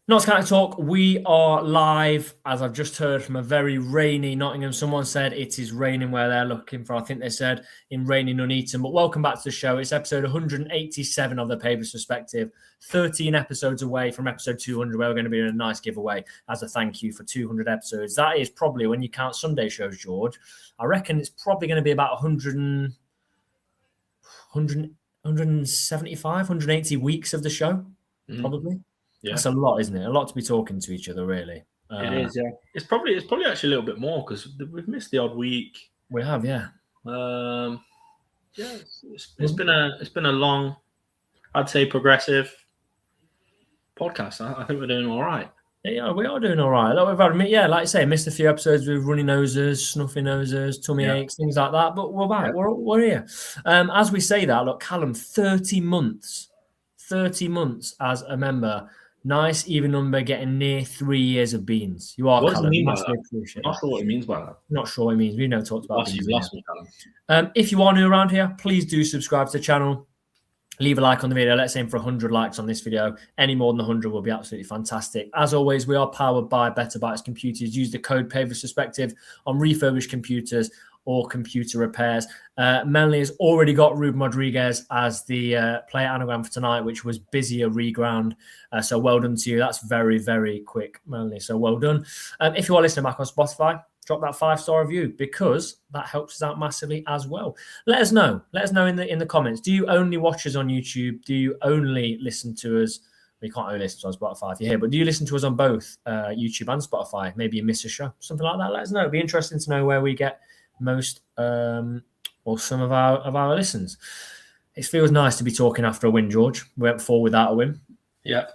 Notts County Talk, we are live, as I've just heard from a very rainy Nottingham. Someone said it is raining where they're looking for, I think they said, in rainy Nuneaton. But welcome back to the show. It's episode 187 of the Pavis Perspective, 13 episodes away from episode 200, where we're going to be in a nice giveaway as a thank you for 200 episodes. That is probably, when you count Sunday shows, George, I reckon it's probably going to be about 175, 180 weeks of the show, probably. Yeah. That's a lot, isn't it? A lot to be talking to each other, really. It is, yeah. It's probably actually a little bit more because we've missed the odd week. We have, yeah. It's been a long, I'd say, progressive podcast. I think we're doing all right. Yeah, we are doing all right. We've had, like I say, missed a few episodes with runny noses, snuffy noses, tummy aches, things like that. But we're back. Yeah. We're here. As we say that, look, Callum, 30 months as a member. Nice even number, getting near 3 years of beans. You are, Callum. I'm not sure what he means by that. Not sure what he means. We've never talked about beans. You've lost me, Callum. If you are new around here, please do subscribe to the channel. Leave a like on the video. Let's aim for 100 likes on this video. Any more than 100 will be absolutely fantastic. As always, we are powered by Better Bytes Computers. Use the code Pavis Perspective on refurbished computers or computer repairs. Melanie has already got Ruben Rodriguez as the player anagram for tonight, which was busier reground. So well done to you. That's very, very quick, Melanie. So well done. If you are listening back on Spotify, drop that 5-star review because that helps us out massively as well. Let us know. Let us know in the comments. Do you only watch us on YouTube? Do you only listen to us? You can't only listen to us on Spotify if you're here, but do you listen to us on both YouTube and Spotify? Maybe you miss a show, something like that. Let us know. It'd be interesting to know where we get most or some of our listens. It feels nice to be talking after a win, George. We went 4 without a win. Yeah.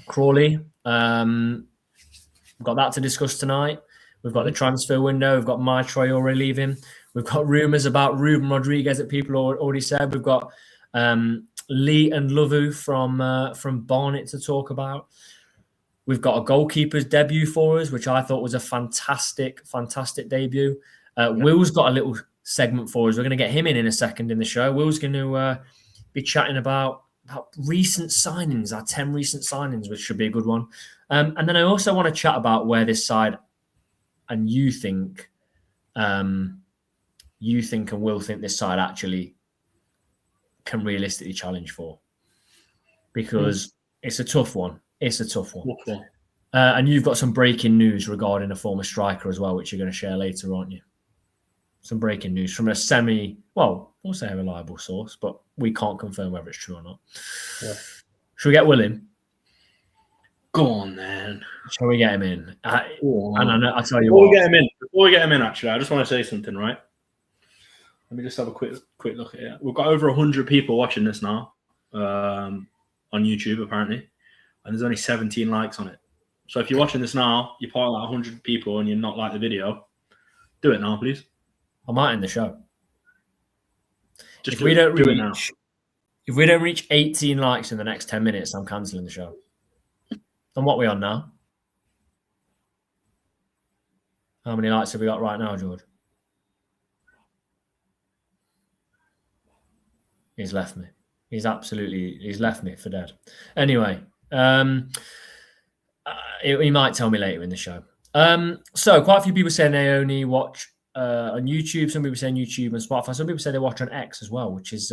Crawley. We've got that to discuss tonight. We've got the transfer window. We've got my Troy already leaving. We've got rumours about Ruben Rodriguez that people already said. We've got Lee and Lovu from Barnet to talk about. We've got a goalkeeper's debut for us, which I thought was a fantastic debut. Will's got a little segment for us. We're going to get him in a second in the show. Will's going to be chatting about recent signings, our 10 recent signings, which should be a good one. And then I also want to chat about where this side and you think and Will think this side actually can realistically challenge for. Because it's a tough one. Okay. And you've got some breaking news regarding a former striker as well, which you're going to share later, aren't you? Some breaking news from a we'll say a reliable source, but we can't confirm whether it's true or not. Yeah. Should we get Will in? Go on, then. Shall we get him in? I'll tell you Before we get him in, actually, I just want to say something, right? Let me just have a quick look at it. We've got over 100 people watching this now on YouTube, apparently, and there's only 17 likes on it. So if you're watching this now, you're part of like 100 people and you're not like the video, do it now, please. I might end the show. Just if we don't reach 18 likes in the next 10 minutes, I'm cancelling the show. And what are we on now? How many likes have we got right now, George? He's left me. He's left me for dead. Anyway, he might tell me later in the show. So quite a few people saying they only watch on YouTube. Some people saying YouTube and Spotify. Some people say they watch on X as well, which is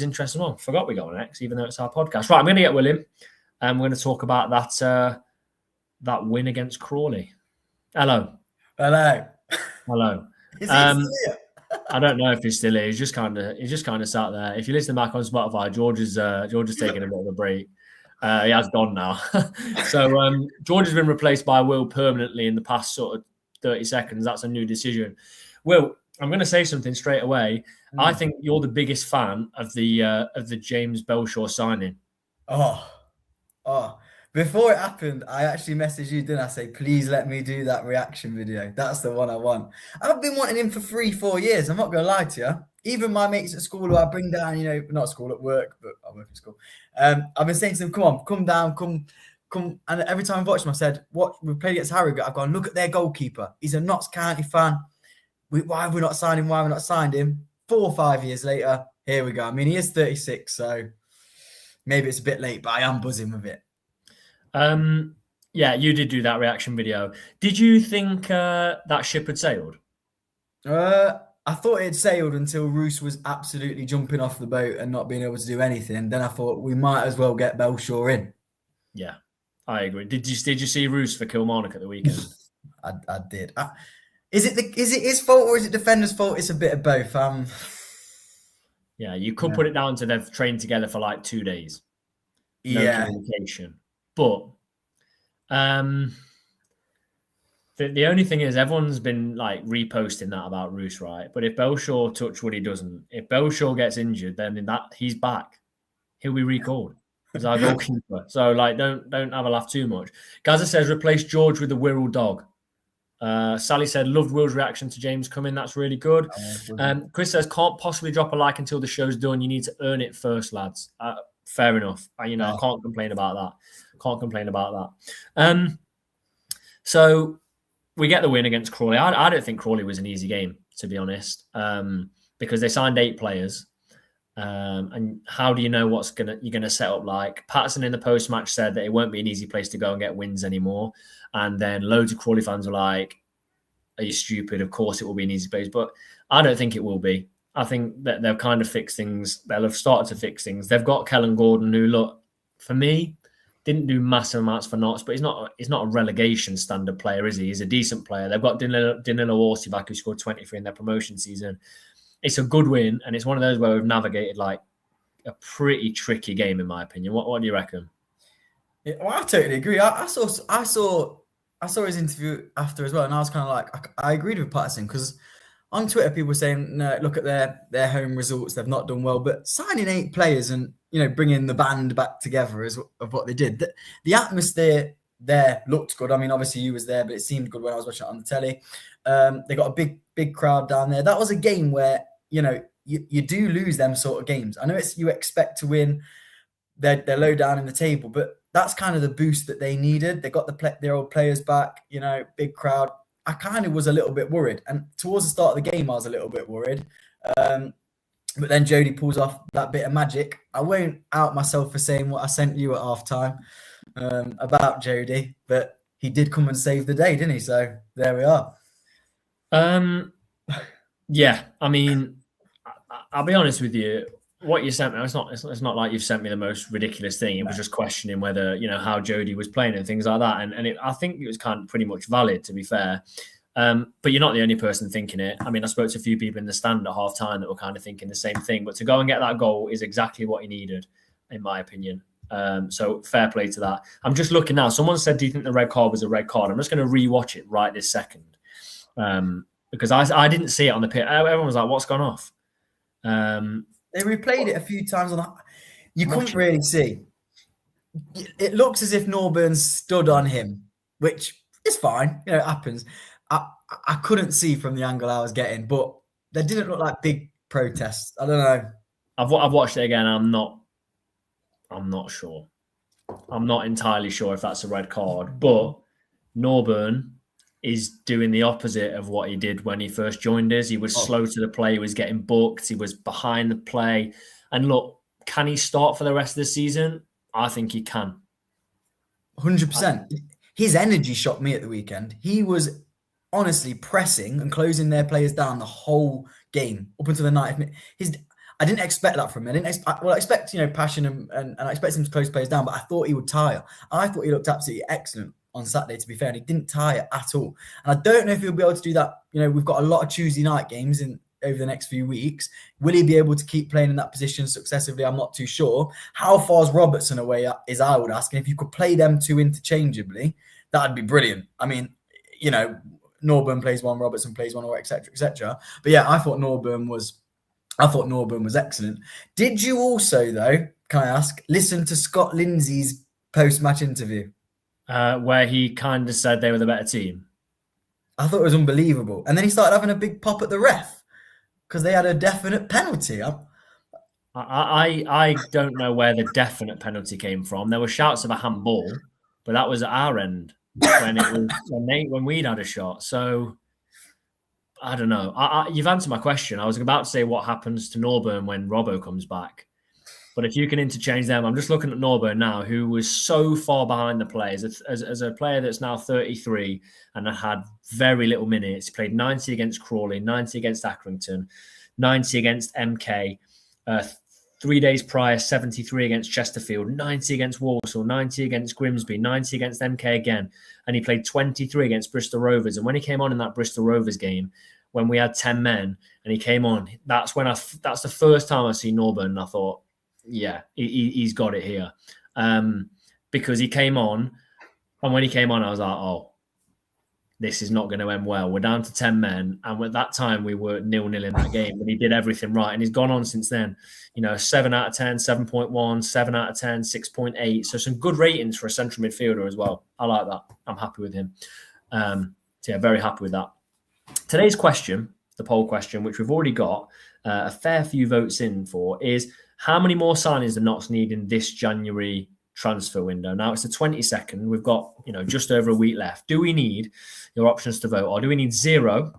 interesting. Well, forgot we got on X, even though it's our podcast. Right, I'm going to get William. And we're going to talk about that win against Crawley. Hello. Is he still here? I don't know if he's still here. He's just kind of sat there. If you listen back on Spotify, George is taking a bit of a break. He has gone now. So George has been replaced by Will permanently in the past sort of 30 seconds. That's a new decision. Will, I'm going to say something straight away. I think you're the biggest fan of the James Belshaw signing. Oh, before it happened, I actually messaged you, didn't I? Say, please let me do that reaction video. That's the one I want. I've been wanting him for 3-4 years. I'm not going to lie to you. Even my mates at school who I bring down, not school, at work, but I work at school. I've been saying to them, come down. And every time I've watched him, I said, we played against Harrogate. I've gone, look at their goalkeeper. He's a Notts County fan. Why have we not signed him? Why have we not signed him? 4 or 5 years later, here we go. I mean, he is 36, so maybe it's a bit late, but I am buzzing with it. Yeah, you did do that reaction video. Did you think that ship had sailed? I thought it sailed until Roos was absolutely jumping off the boat and not being able to do anything. Then I thought we might as well get Belshaw in. Yeah, I agree. Did you see Roos for Kilmarnock at the weekend? I did. Is it his fault or is it defender's fault? It's a bit of both. Yeah, you could put it down to they've trained together for like 2 days. No communication. But the only thing is everyone's been like reposting that about Roos, right? But if Belshaw touch wood, he doesn't. If Belshaw gets injured, then he's back. He'll be recalled as our goalkeeper. So like don't have a laugh too much. Gaza says replace George with the Wirral dog. Sally said, loved Will's reaction to James coming. That's really good. Chris says, can't possibly drop a like until the show's done. You need to earn it first, lads. Fair enough. I can't complain about that. So we get the win against Crawley. I don't think Crawley was an easy game, to be honest, because they signed 8 players. And how do you know you're gonna set up like? Patterson in the post-match said that it won't be an easy place to go and get wins anymore. And then loads of Crawley fans were like, are you stupid? Of course it will be an easy place. But I don't think it will be. I think that they'll kind of fix things. They'll have started to fix things. They've got Kellen Gordon, who, look, for me, didn't do massive amounts for Notts, but he's not a relegation standard player, is he? He's a decent player. They've got Danilo Orsivak, who scored 23 in their promotion season. It's a good win, and it's one of those where we've navigated like a pretty tricky game, in my opinion. What do you reckon? Yeah, well, I totally agree. I saw his interview after as well, and I was kind of like, I agreed with Patterson because on Twitter people were saying, no, look at their home results, they've not done well, but signing 8 players and bringing the band back together of what they did. The atmosphere there looked good. I mean, obviously you was there, but it seemed good when I was watching it on the telly. They got a big crowd down there. That was a game where you do lose them sort of games. I know you expect to win. They're low down in the table, but that's kind of the boost that they needed. They got their old players back, big crowd. I kind of was a little bit worried. And towards the start of the game, I was a little bit worried. But then Jody pulls off that bit of magic. I won't out myself for saying what I sent you at halftime about Jody, but he did come and save the day, didn't he? So there we are. Yeah, I mean, I'll be honest with you. What you sent me, it's not like you've sent me the most ridiculous thing. It was just questioning whether, how Jody was playing and things like that. And I think it was kind of pretty much valid, to be fair. But you're not the only person thinking it. I mean, I spoke to a few people in the stand at half time that were kind of thinking the same thing. But to go and get that goal is exactly what he needed, in my opinion. So fair play to that. I'm just looking now. Someone said, do you think the red card was a red card? I'm just going to rewatch it right this second. Because I didn't see it on the pitch. Everyone was like, what's gone off? They replayed it a few times on that. You couldn't really see. It looks as if Norburn stood on him, which is fine. It happens. I couldn't see from the angle I was getting, but they didn't look like big protests. I don't know. I've watched it again. I'm not sure. I'm not entirely sure if that's a red card, but Norburn is doing the opposite of what he did when he first joined us. He was slow to the play. He was getting booked. He was behind the play. And look, can he start for the rest of the season? I think he can. 100%. His energy shocked me at the weekend. He was honestly pressing and closing their players down the whole game up until the 90th minute. I didn't expect that from him. I expect passion and I expect him to close players down, but I thought he would tire. I thought he looked absolutely excellent on Saturday, to be fair, and he didn't tire at all. And I don't know if he'll be able to do that. We've got a lot of Tuesday night games over the next few weeks. Will he be able to keep playing in that position successively? I'm not too sure. How far is Robertson away is I would ask. And if you could play them two interchangeably, that'd be brilliant. I mean, Norburn plays one, Robertson plays one, or etc., etc. But yeah, I thought Norburn was excellent. Did you also, though, can I ask, listen to Scott Lindsay's post-match interview? Where he kind of said they were the better team. I thought it was unbelievable. And then he started having a big pop at the ref because they had a definite penalty. I don't know where the definite penalty came from. There were shouts of a handball, but that was at our end when we'd had a shot. So I don't know. You've answered my question. I was about to say what happens to Norburn when Robbo comes back. But if you can interchange them, I'm just looking at Norburn now, who was so far behind the players. As a player that's now 33 and had very little minutes, he played 90 against Crawley, 90 against Accrington, 90 against MK, 3 days prior, 73 against Chesterfield, 90 against Walsall, 90 against Grimsby, 90 against MK again. And he played 23 against Bristol Rovers. And when he came on in that Bristol Rovers game, when we had 10 men and he came on, that's the first time I see Norburn and I thought, yeah, he's got it here. Because he came on, and when he came on, I was like, oh, this is not going to end well. We're down to 10 men, and at that time, we were 0-0 in that game, but he did everything right, and he's gone on since then. 7 out of 10, 7.1, 7 out of 10, 6.8. So some good ratings for a central midfielder as well. I like that. I'm happy with him. So yeah, very happy with that. Today's question, the poll question, which we've already got a fair few votes in for, is how many more signings do Notts need in this January transfer window? Now it's the 22nd. We've got just over a week left. Do we need your options to vote, or do we need 0?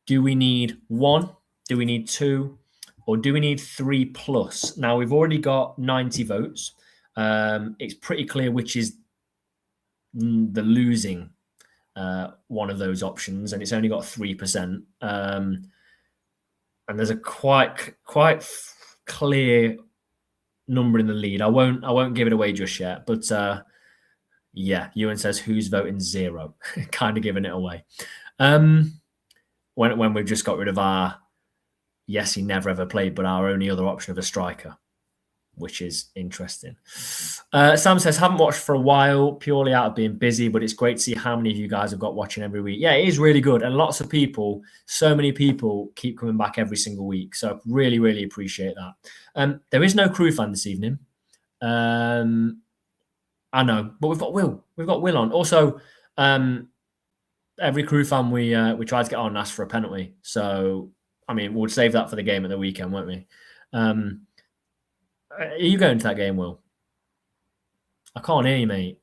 Do we need 1? Do we need 2? Or do we need 3+? Now we've already got 90 votes. It's pretty clear which is the losing one of those options, and it's only got 3%. And there's a quite clear number in the lead. I won't give it away just yet, but yeah, Ewan says who's voting 0, kind of giving it away. When we've just got rid of our yes, he never ever played, but our only other option of a striker, which is interesting. Sam says, haven't watched for a while, purely out of being busy, but it's great to see how many of you guys have got watching every week. Yeah, it is really good. And lots of people, so many people keep coming back every single week. So really, really appreciate that. There is no Crewe fan this evening. I know, but we've got Will. We've got Will on. Also, every Crewe fan we tried to get on and ask for a penalty. So, I mean, we'll save that for the game at the weekend, won't we? Are you going to that game, Will? I can't hear you, mate.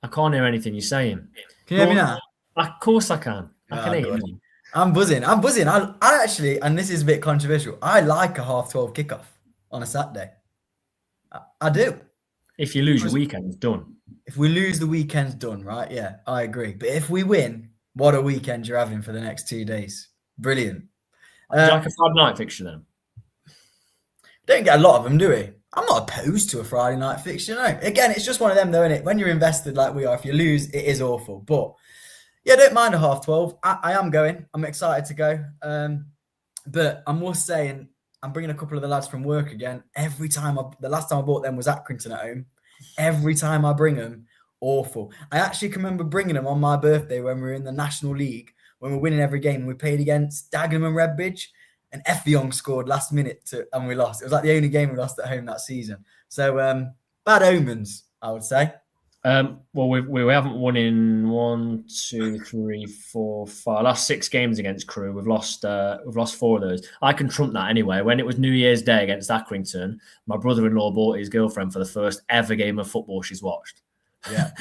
I can't hear anything you're saying. Can you hear me now? Of course I can. I can hear you. I'm buzzing. I actually, and this is a bit controversial, I like a 12:30 kickoff on a Saturday. I do. If you lose your weekend, it's done. If we lose, the weekend's done, right? Yeah, I agree. But if we win, what a weekend you're having for the next 2 days. Brilliant. Like a Friday night fixture then? Don't get a lot of them, do we? I'm not opposed to a Friday night fixture, no. Again, it's just one of them, though, isn't it? When you're invested like we are, if you lose, it is awful. But yeah, don't mind a 12:30. I am going. I'm excited to go. But I must say, and I'm bringing a couple of the lads from work again. The last time I bought them was Accrington at home. Every time I bring them, awful. I actually can remember bringing them on my birthday when we were in the National League, when we were winning every game. And we played against Dagenham and Redbridge. And Effiong scored last minute and we lost. It was like the only game we lost at home that season. So bad omens, I would say. Well, we haven't won in 1, 2, 3, 4, 5 last 6 games against Crewe. We've lost 4 of those. I can trump that anyway. When it was New Year's Day against Accrington, my brother-in-law bought his girlfriend for the first ever game of football she's watched. Yeah.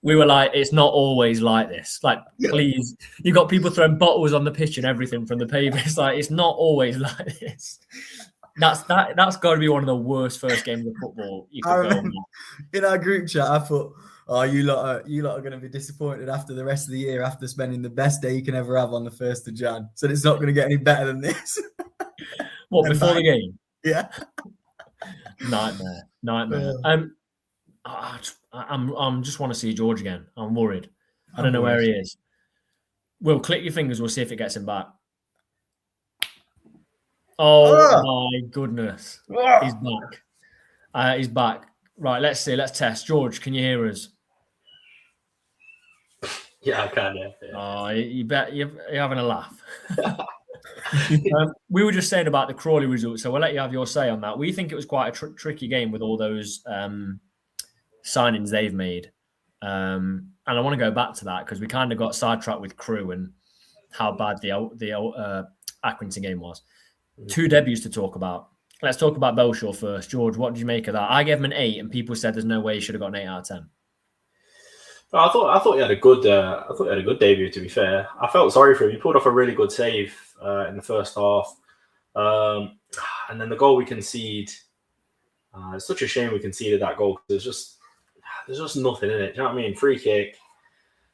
We were like, it's not always like this. Like, please, you got people throwing bottles on the pitch and everything from the Pavis. Like, it's not always like this. That's got to be one of the worst first games of football you could go on. In our group chat, I thought, oh, you lot are going to be disappointed after the rest of the year, after spending the best day you can ever have on the 1st of Jan. So it's not going to get any better than this. What, before the game? Yeah. Nightmare. I'm just want to see George again. I'm worried. I don't know where he is. Will, click your fingers. We'll see if it gets him back. Oh my goodness. He's back. He's back. Right, let's see. Let's test. George, can you hear us? Yeah, I can. Yeah. Oh, you bet you're having a laugh. We were just saying about the Crawley result, so we'll let you have your say on that. We think it was quite a tricky game with all those signings they've made. And I want to go back to that because we kind of got sidetracked with Crewe and how bad the Accrington game was. 2 debuts to talk about. Let's talk about Belshaw first. George, what did you make of that? I gave him an 8 and people said there's no way he should have got an 8 out of 10. I thought he had a good debut, to be fair. I felt sorry for him. He pulled off a really good save in the first half. And then the goal we concede. It's such a shame we conceded that goal. There's just nothing in it. Do you know what I mean? Free kick,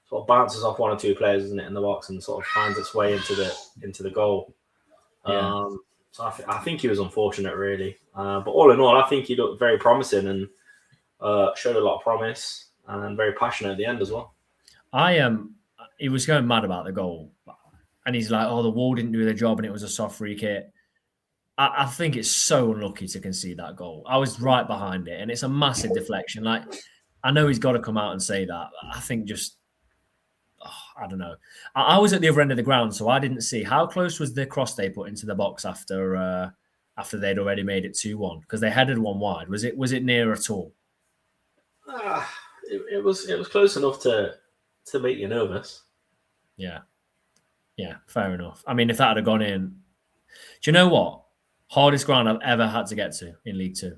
sort of bounces off one or two players, isn't it, in the box, and sort of finds its way into the goal. Yeah. So I think he was unfortunate, really. But all in all, I think he looked very promising and showed a lot of promise and very passionate at the end as well. He was going mad about the goal, and he's like, "Oh, the wall didn't do the job, and it was a soft free kick." I think it's so unlucky to concede that goal. I was right behind it, and it's a massive deflection. Like, I know he's got to come out and say that. I think I don't know. I was at the other end of the ground, so I didn't see how close was the cross they put into the box after they'd already made it 2-1, because they headed one wide. Was it near at all? It was close enough to make you nervous. Yeah, fair enough. I mean, if that had gone in, do you know what? Hardest ground I've ever had to get to in League Two.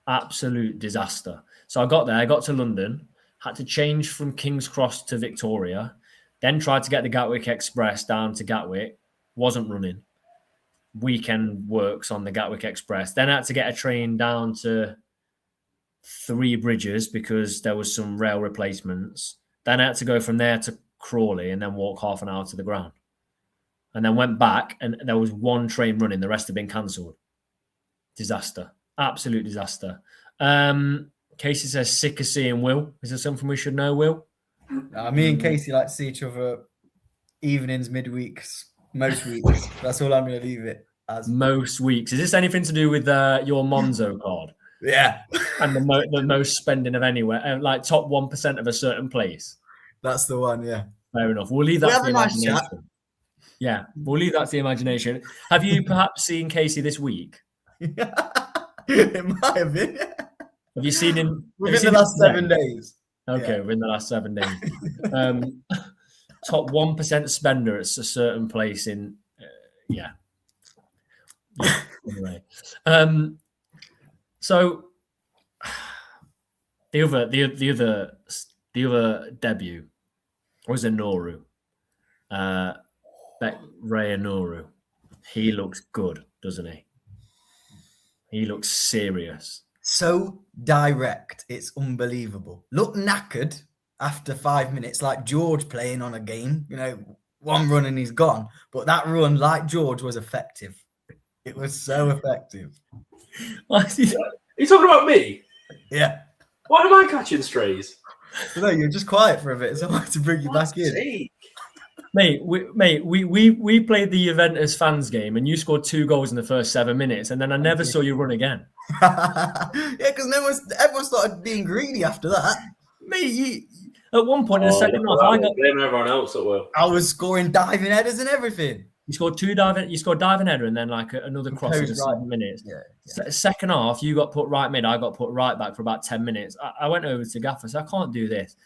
Absolute disaster. So I got there, I got to London, had to change from King's Cross to Victoria, then tried to get the Gatwick Express down to Gatwick, wasn't running. Weekend works on the Gatwick Express. Then I had to get a train down to Three Bridges because there was some rail replacements. Then I had to go from there to Crawley and then walk half an hour to the ground. And then went back and there was one train running. The rest had been cancelled. Disaster. Absolute disaster. Casey says, sick of seeing Will. Is there something we should know, Will? Me and Casey like to see each other evenings, midweeks, most weeks. That's all I'm going to leave it as. Most weeks. Is this anything to do with your Monzo card? Yeah. And the most spending of anywhere, like top 1% of a certain place? That's the one, yeah. Fair enough. We'll leave that to the imagination. Yeah, we'll leave that to the imagination. Have you perhaps seen Casey this week? It might have been. Have you seen him within the last 7 days? Okay, yeah. Within the last 7 days. Top 1% spender at a certain place in, yeah. Anyway, so the other debut was Enoru. Ray Enoru. He looks good, doesn't he? He looks serious. So direct, it's unbelievable. Look knackered after 5 minutes, like George playing on a game. You know, one run and he's gone. But that run, like George, was effective. It was so effective. Are you talking about me? Yeah. Why am I catching strays? No, you're just quiet for a bit, so I wanted to bring you back in. Mate, we played the Juventus fans game and you scored 2 goals in the first 7 minutes and then I never saw you run again. Yeah, because everyone started being greedy after that. Mate, at one point in the second half, I got blaming everyone else at work. I was scoring diving headers and everything. You scored diving header and then like another cross in 7 minutes. Yeah. Second half, you got put right mid, I got put right back for about 10 minutes. I went over to Gaffer, I said, I can't do this.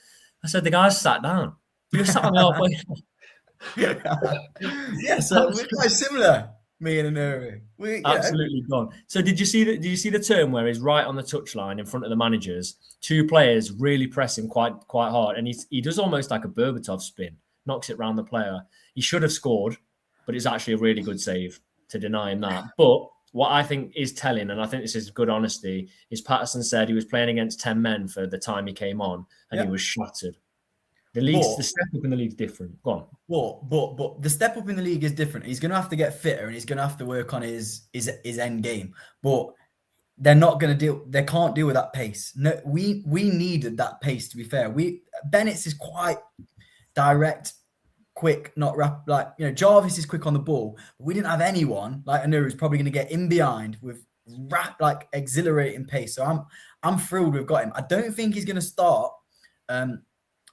I said, the guys sat down. You sat on the halfway. Yeah, so we're quite similar, me and Enoru. Absolutely gone. So did you see the turn where he's right on the touchline in front of the managers? 2 players really press him quite hard, and he does almost like a Berbatov spin, knocks it round the player. He should have scored, but it's actually a really good save to deny him that. But what I think is telling, and I think this is good honesty, is Patterson said he was playing against 10 men for the time he came on, and he was shattered. The step up in the league is different. Go on. But the step up in the league is different. He's going to have to get fitter and he's going to have to work on his end game. But they're not going to deal. They can't deal with that pace. No, we needed that pace. To be fair, Bennett's is quite direct, quick, not rap. Like Jarvis is quick on the ball. But we didn't have anyone like Anu who's probably going to get in behind with exhilarating pace. So I'm thrilled we've got him. I don't think he's going to start.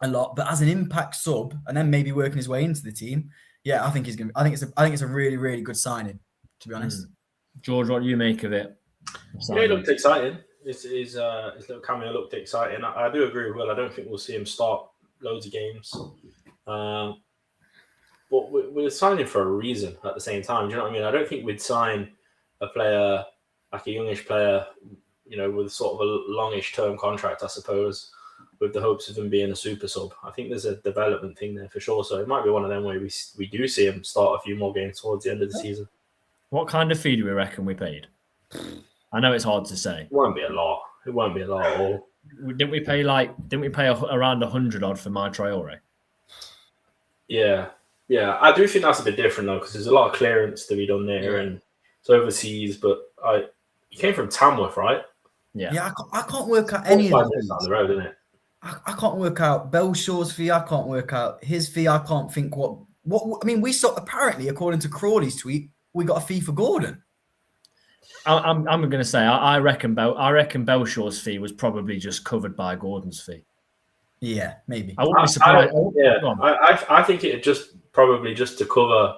A lot, but as an impact sub, and then maybe working his way into the team, I think he's gonna. I think it's a really, really good signing, to be honest. George, what do you make of it? Yeah, it looked exciting. His little cameo looked exciting. I do agree with Will. I don't think we'll see him start loads of games, but we're signing for a reason. At the same time, do you know what I mean? I don't think we'd sign a player like a youngish player, with sort of a longish term contract, I suppose, with the hopes of him being a super sub. I think there's a development thing there for sure. So it might be one of them where we do see him start a few more games towards the end of the season. What kind of fee do we reckon we paid? I know it's hard to say. It won't be a lot. It won't be a lot at all. Didn't we pay around 100 odd for my Traore? Yeah. I do think that's a bit different though, because there's a lot of clearance to be done there, and it's overseas. But you came from Tamworth, right? Yeah. I can't work out any of these. Down the road, isn't it? I can't work out Belshaw's fee. I can't work out his fee. I can't think what. I mean, we saw apparently, according to Crawley's tweet, we got a fee for Gordon. I'm going to say I reckon Belshaw's fee was probably just covered by Gordon's fee. Yeah, maybe. I wouldn't be surprised. I think it just probably just to cover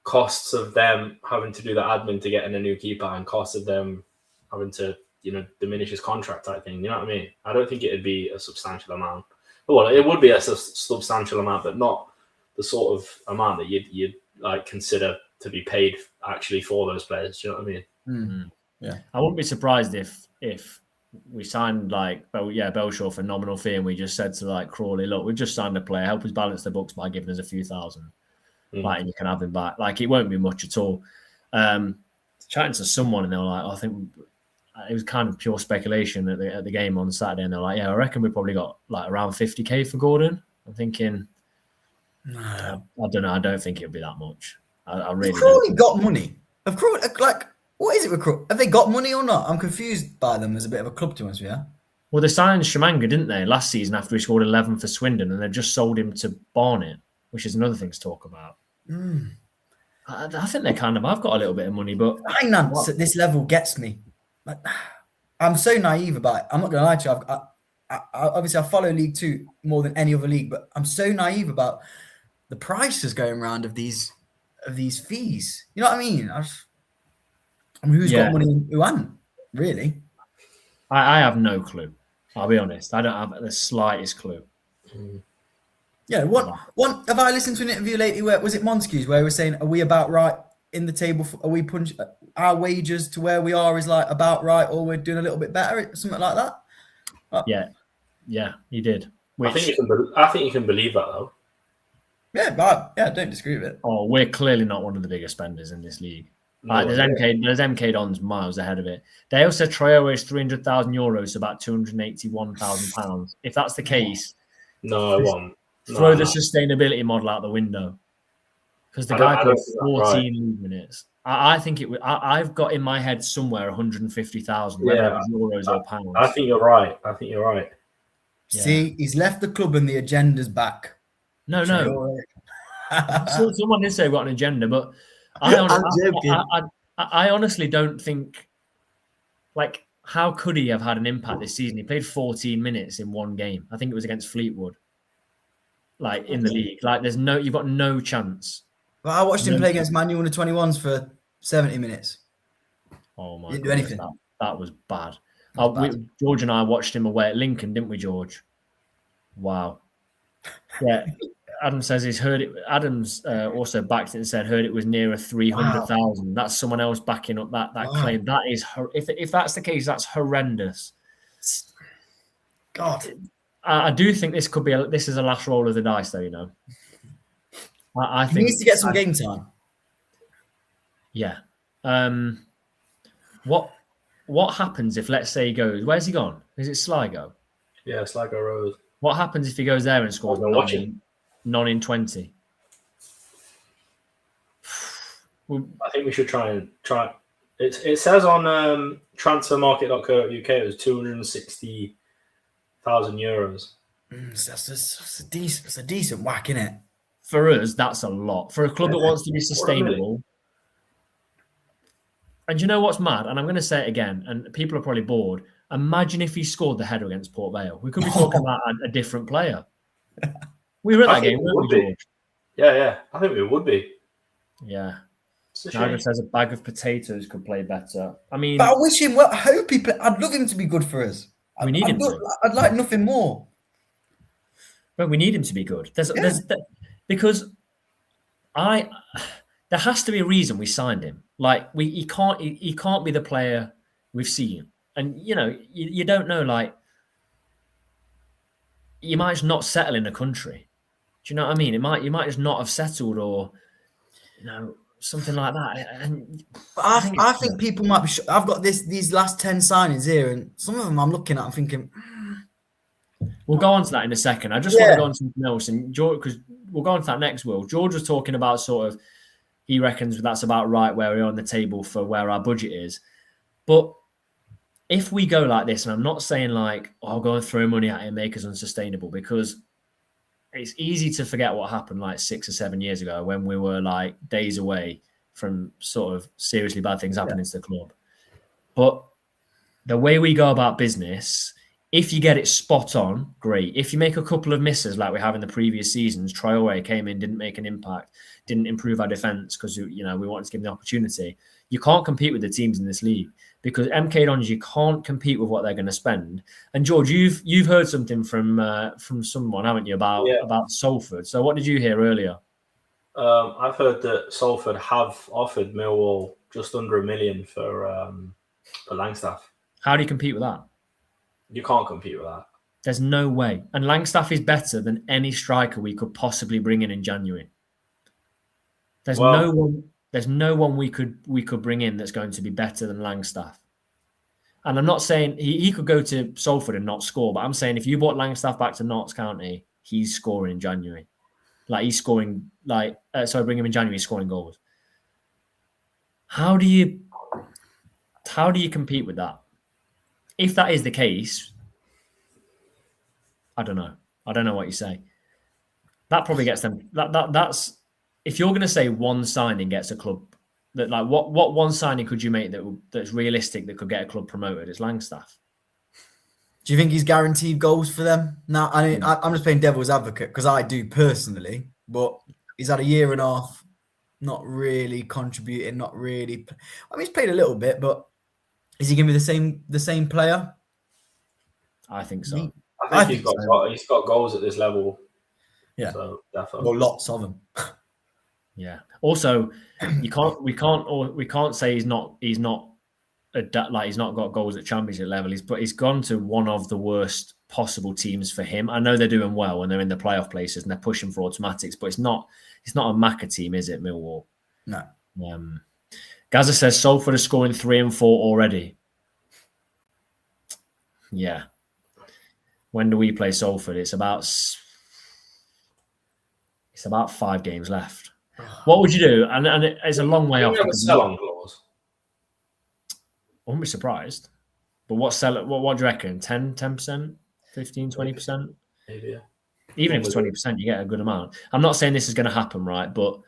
costs of them having to do the admin to getting a new keeper and costs of them having to, diminish his contract type thing. You know what I mean? I don't think it'd be a substantial amount. Well, it would be a substantial amount, but not the sort of amount that you'd like consider to be paid actually for those players. Do you know what I mean? Mm-hmm. Yeah. I wouldn't be surprised if we signed Belshaw for a nominal fee and we just said to like Crawley, look, we've just signed a player, help us balance the books by giving us a few thousand. Like, and you can have him back. Like, it won't be much at all. Chatting to someone and they were like, I think it was kind of pure speculation at the game on Saturday, and they're like, I reckon we probably got like around 50k for Gordon. I'm thinking, I don't know. I don't think it'll be that much. I really have Crawley got money? Have Crawley, like, what is it with Crawley? Have they got money or not? I'm confused by them as a bit of a club to us, yeah? Well, they signed Shamanga, didn't they, last season after he scored 11 for Swindon, and they've just sold him to Barnet, which is another thing to talk about. I think they kind of have got a little bit of money, but finance at this level gets me. Like, I'm so naive about it. I'm not going to lie to you. I obviously I follow League Two more than any other league, but I'm so naive about the prices going around of these fees. You know what I mean? Who's got money and who hasn't, really? I have no clue. I'll be honest. I don't have the slightest clue. Yeah, one. Have I listened to an interview lately where was it Montague's where he was saying, "Are we about right in the table? Are we our wages to where we are is like about right, or we're doing a little bit better, something like that?" Yeah, he did. I think you can believe that though. Yeah, but I don't disagree with it. Oh, we're clearly not one of the biggest spenders in this league. There's MK Dons miles ahead of it. They also Traore is 300,000 euros, so about £281,000. If that's the case, no, I won't. Throw the sustainability model out the window, because the guy played 14 league minutes. I think it would. I've got in my head somewhere 150,000, whether it was euros or pounds. I think you're right. Yeah. See, he's left the club and the agenda's back. No. So someone did say we've got an agenda, but I honestly don't think. Like, how could he have had an impact this season? He played 14 minutes in one game. I think it was against Fleetwood. Like, in the league, like you've got no chance. Well, I watched him play against Man U under 21s for 70 minutes. Oh my! Didn't do anything. That was bad. George and I watched him away at Lincoln, didn't we, George? Wow. Yeah. Adam says he's heard it. Adams also backed it and said heard it was nearer 300,000. Wow. That's someone else backing up that claim. That is if that's the case, that's horrendous. God. I do think this could be this is a last roll of the dice, though. You know, I think he needs to get some game time. Yeah. What happens if, let's say, he goes? Where's he gone? Is it Sligo? Yeah, Sligo Road. What happens if he goes there and scores none in 20? I think we should try. It says on transfermarket.co.uk it was 260,000 euros. That's a decent whack, isn't it? For us, that's a lot. For a club that wants to be sustainable. And you know what's mad? And I'm going to say it again, and people are probably bored. Imagine if he scored the header against Port Vale. We could be talking about a different player. We were at that game, weren't we, George? Yeah. I think we would be. Yeah. Nigel says a bag of potatoes could play better. I mean, but I wish him well. I hope I'd love him to be good for us. We need him. I'd like nothing more. But we need him to be good. Because there has to be a reason we signed him. Like he can't be the player we've seen. And you don't know, like, you might just not settle in a country. Do you know what I mean? You might just not have settled, or something like that. And But I think people might be. I've got these last 10 signings here, and some of them I'm looking at. I'm thinking. We'll go on to that in a second. I just want to go on to something else, and George, because we'll go on to that next. Will George was talking about sort of, he reckons that's about right where we're on the table for where our budget is. But if we go like this, and I'm not saying like, oh, I'll go and throw money at it and make us unsustainable, because it's easy to forget what happened like 6 or 7 years ago when we were like days away from sort of seriously bad things happening to the club. But the way we go about business, if you get it spot on, great. If you make a couple of misses like we have in the previous seasons, Crawley came in, didn't make an impact, didn't improve our defence because we wanted to give them the opportunity. You can't compete with the teams in this league because MK Dons, you can't compete with what they're going to spend. And George, you've heard something from someone, haven't you, about Salford? So what did you hear earlier? I've heard that Salford have offered Millwall just under $1 million for Langstaff. How do you compete with that? You can't compete with that. There's no way. And Langstaff is better than any striker we could possibly bring in January. There's no one we could bring in that's going to be better than Langstaff. And I'm not saying he could go to Salford and not score, but I'm saying if you brought Langstaff back to Notts County, he's scoring in January. Like he's scoring, bring him in January, he's scoring goals. How do you compete with that? If that is the case, I don't know. I don't know what you say. That probably gets them. That's if you're going to say one signing gets a club. That like what one signing could you make that's realistic that could get a club promoted? It's Langstaff. Do you think he's guaranteed goals for them? No, I mean, I'm just playing devil's advocate because I do personally, but he's had a year and a half, not really contributing, not really. I mean, he's played a little bit, but is he going to be the same player? I think so. I think he's got goals at this level. Yeah, so definitely. Well, lots of them. Yeah. Also, we can't say he's not got goals at championship level. He's gone to one of the worst possible teams for him. I know they're doing well and they're in the playoff places and they're pushing for automatics, but it's not a Macca team, is it, Millwall? No. Gaza says Salford are scoring 3 and 4 already. Yeah. When do we play Salford? It's about 5 games left. What would you do? And it's a long way off. You have a sell-on clause. I wouldn't be surprised. But what do you reckon? 10%? 15, 20%? Maybe, yeah. Even if it's 20%, you get a good amount. I'm not saying this is going to happen, right? But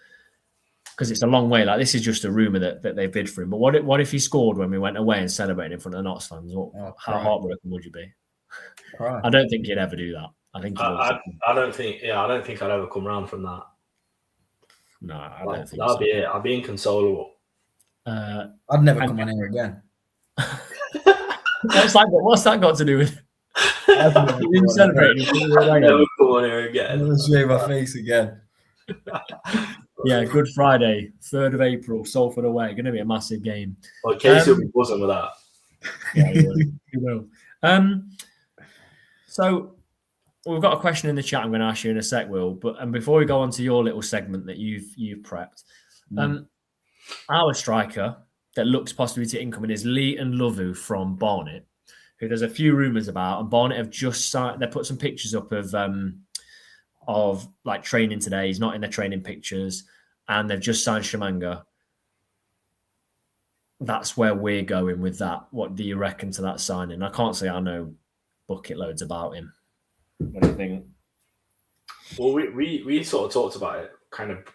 because it's a long way. Like this is just a rumor that they bid for him. But what if he scored when we went away and celebrated in front of the Notts fans? How heartbroken would you be? Right. I don't think he'd ever do that. I don't think I'd ever come round from that. No, I don't think that'd be it. I'd be inconsolable. I'd never come on here again. What's that got to do with? You didn't celebrate. I'd never come on here again. I'm gonna shave my face again. Yeah, Good Friday, 3rd of April, Salford away. Going to be a massive game. Well, Casey wasn't with that. Yeah, he will. So we've got a question in the chat I'm going to ask you in a sec, Will. But before we go on to your little segment that you've prepped, our striker that looks possibly to incoming is Lee and Lovu from Barnet, who there's a few rumours about. And Barnet have just signed. They put some pictures up of like training today. He's not in their training pictures, and they've just signed Shamanga. That's where we're going with that. What do you reckon to that signing? I can't say I know bucket loads about him. What do you think? Well, we sort of talked about it kind of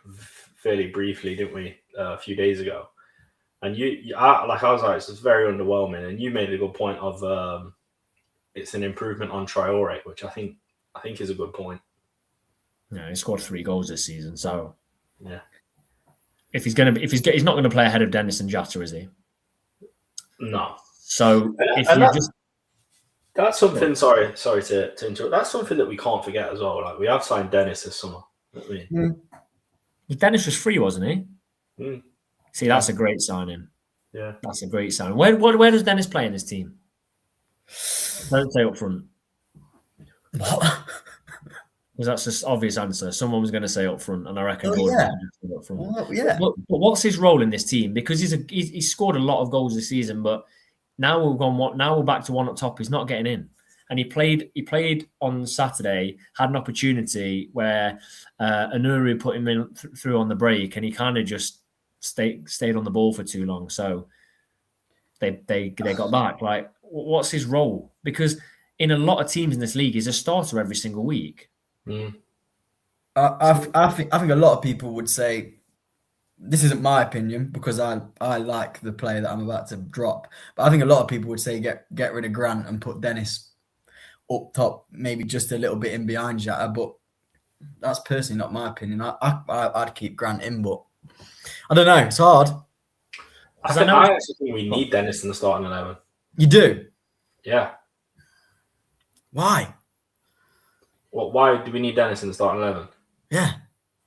fairly briefly, didn't we, a few days ago? And I was like, it's very underwhelming. And you made a good point of it's an improvement on Traore, which I think is a good point. Yeah, he scored 3 goals this season, so yeah. He's not going to play ahead of Dennis and Jota, is he? No. So that's something. Sorry to interrupt. That's something that we can't forget as well. Like we have signed Dennis this summer. Dennis was free, wasn't he? Mm. See, that's a great signing. Yeah, that's a great signing. Where does Dennis play in his team? Don't say up front. What? Because that's just obvious answer. Someone was going to say up front, and I reckon Oh, Gordon yeah. said up front. Well, yeah. But what's his role in this team? Because he's scored a lot of goals this season, but now we're back to one up top. He's not getting in, and he played on Saturday. Had an opportunity where Anuri put him in through on the break, and he kind of just stayed on the ball for too long. So they got back. Like, what's his role? Because in a lot of teams in this league, he's a starter every single week. I think a lot of people would say, this isn't my opinion because I like the player that I'm about to drop, but I think a lot of people would say get rid of Grant and put Dennis up top, maybe just a little bit in behind Jata, but that's personally not my opinion. I'd keep Grant in, but I don't know. It's hard. I actually think we need Dennis in the starting 11. You do? Yeah. Why? Well, why do we need Dennis in the starting 11? Yeah.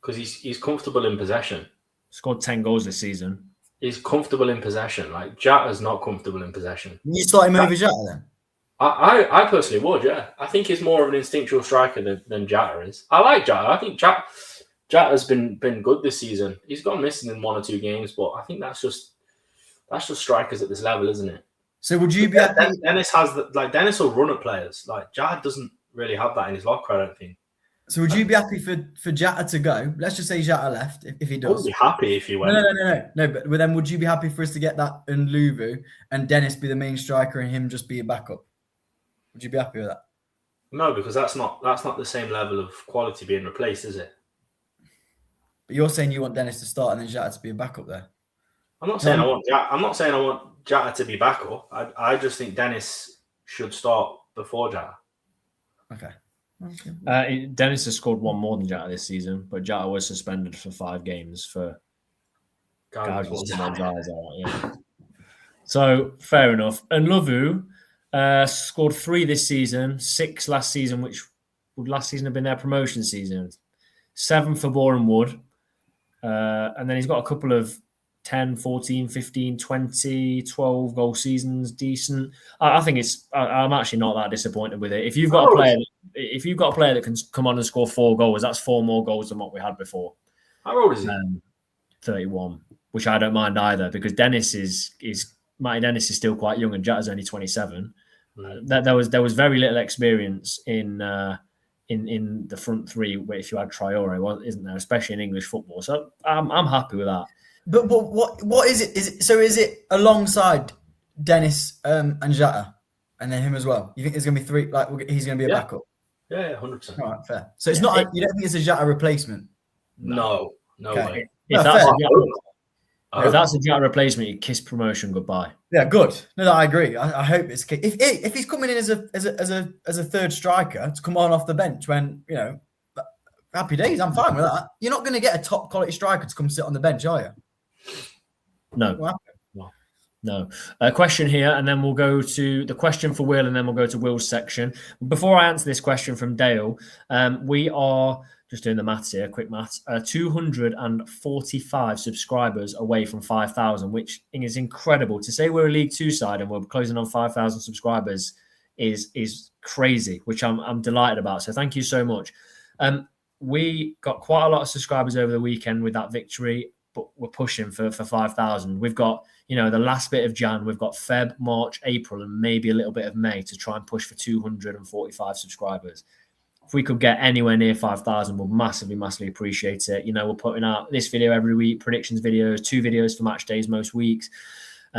Because he's comfortable in possession. Scored 10 goals this season. He's comfortable in possession. Like, Jata's not comfortable in possestion. You start him over Jata then? I personally would, yeah. I think he's more of an instinctual striker than Jata is. I like Jata. I think Jata's been good this season. He's gone missing in 1 or 2 games, but I think that's just strikers at this level, isn't it? So would you be happy? Dennis Dennis will run at players. Like, Jata doesn't really have that in his locker, I don't think. So would you be happy for Jata to go? Let's just say Jata left, if he I would does. be happy if he went. No. But then would you be happy for us to get that and Luvu and Dennis be the main striker and him just be a backup? Would you be happy with that? No, because that's not the same level of quality being replaced, is it? But you're saying you want Dennis to start and then Jata to be a backup there. I'm not saying I want Jata to be backup. I just think Dennis should start before Jata. Okay. Dennis has scored 1 more than Jata this season, but Jata was suspended for 5 games for gouging someone's eyes out. Yeah. So fair enough. And Luvu scored 3 this season, 6 last season, which would last season have been their promotion season. 7 for Boreham Wood, and then he's got a couple of 10, 14, 15, 20, 12 goal seasons, decent. I think I'm actually not that disappointed with it. If you've got a player that can come on and score 4 goals, that's 4 more goals than what we had before. How old is he? 31, which I don't mind either, because Matty Dennis is still quite young and Jata's only 27. There was very little experience in the front three if you had Traore, isn't there? Especially in English football. So I'm happy with that. But what is it? Is it alongside Dennis and Jata, and then him as well? You think there's going to be 3? Like he's going to be a backup? Yeah, 100%. All right, fair. So it's not. You don't think it's a Jata replacement? No way. If that's a Jata replacement, you kiss promotion goodbye. Yeah, good. No, I agree. I hope it's if he's coming in as a third striker to come on off the bench when happy days. I'm fine with that. You're not going to get a top quality striker to come sit on the bench, are you? No. A question here, and then we'll go to the question for Will, and then we'll go to Will's section. Before I answer this question from Dale, we are just doing the maths here, quick maths. 245 subscribers away from 5,000, which is incredible. To say we're a League 2 side and we're closing on 5,000 subscribers is crazy, which I'm delighted about. So thank you so much. We got quite a lot of subscribers over the weekend with that victory, but we're pushing for 5,000. We've got, the last bit of Jan, we've got Feb, March, April, and maybe a little bit of May to try and push for 245 subscribers. If we could get anywhere near 5,000, we'll massively, massively appreciate it. We're putting out this video every week, predictions videos, 2 videos for match days most weeks,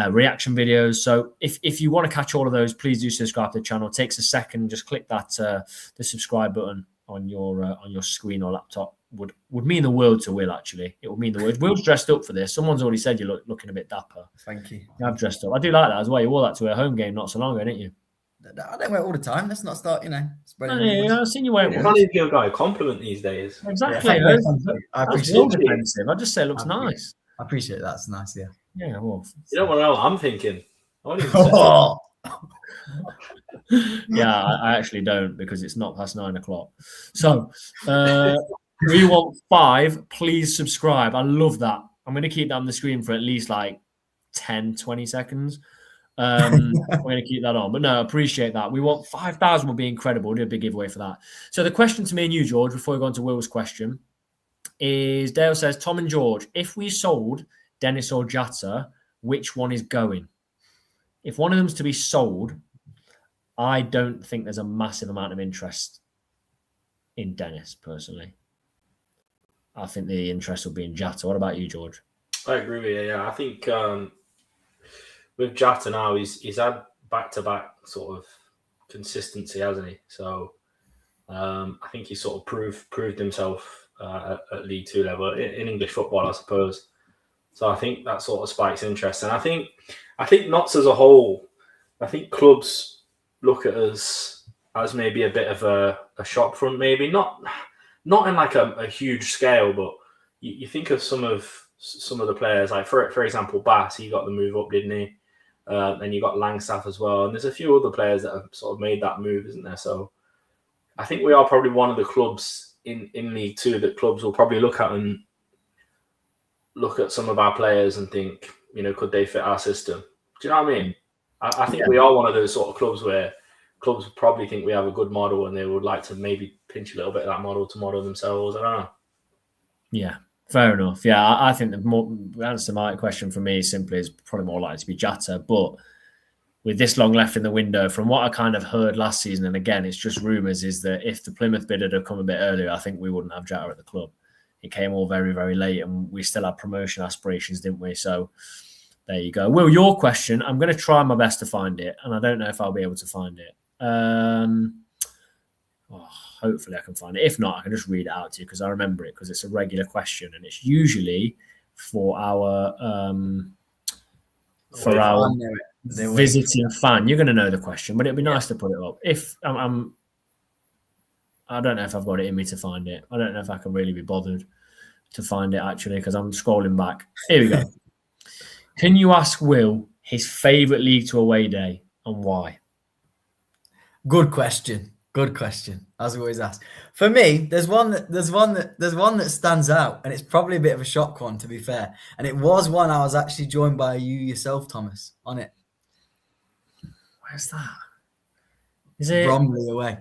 reaction videos. So if you want to catch all of those, please do subscribe to the channel. It takes a second. Just click that the subscribe button on your screen or laptop. Would mean the world to Will, actually. It would mean the world. Will's dressed up for this. Someone's already said you're looking a bit dapper. Thank you. I've dressed up. I do like that as well. You wore that to a home game not so long ago, didn't you? I don't wear it all the time. Let's not start, spreading. I've seen you wear it. You can't even give a guy a compliment these days. Exactly. Yeah, I appreciate it. Defensive. I just say it looks nice. I appreciate that. That's nice, yeah. Yeah, well. You don't want to know what I'm thinking. I won't even say Yeah, I actually don't, because it's not past 9 o'clock. So, we want 5. Please subscribe. I love that. I'm going to keep that on the screen for at least 10, 20 seconds. We're going to keep that on. But no, appreciate that. We want 5,000 would be incredible. We'll do a big giveaway for that. So the question to me and you, George, before we go on to Will's question, is Dale says, Tom and George, if we sold Dennis or Jata, which one is going? If one of them's to be sold, I don't think there's a massive amount of interest in Dennis, personally. I think the interest will be in Jata. What about you, George? I agree with you, yeah. I think with Jata now, he's had back-to-back sort of consistency, hasn't he? So I think he sort of proved himself at League Two level in English football, I suppose. So I think that sort of spikes interest. And I think Notts as a whole, I think clubs look at us as maybe a bit of a shop front, maybe not in like a huge scale, but you think of some of the players, like for example, Bass, he got the move up, didn't he? Then you got Langstaff as well, and there's a few other players that have sort of made that move, isn't there? So I think we are probably one of the clubs in League Two that clubs will probably look at and look at some of our players and think, could they fit our system? Do you know what I mean? I think we are one of those sort of clubs where clubs probably think we have a good model and they would like to maybe pinch a little bit of that model to model themselves. I don't know. Yeah, fair enough. Yeah, I think the answer to my question for me simply is probably more likely to be Jata. But with this long left in the window, from what I kind of heard last season, and again, it's just rumours, is that if the Plymouth bid had come a bit earlier, I think we wouldn't have Jata at the club. It came all very, very late, and we still had promotion aspirations, didn't we? So there you go. Will, your question, I'm going to try my best to find it, and I don't know if I'll be able to find it. Hopefully I can find it. If not, I can just read it out to you because I remember it, because it's a regular question, and it's usually for our visiting fan. You're going to know the question, but it'd be nice to put it up. If I don't know if I've got it in me to find it. I don't know if I can really be bothered to find it, actually, because I'm scrolling back. Here we go. Can you ask Will his favourite League Two away day and why? Good question. Good question. As I always ask. For me, there's one that stands out, and it's probably a bit of a shock one, to be fair. And it was one I was actually joined by you yourself, Thomas, on it. Where's that? Is it Bromley away?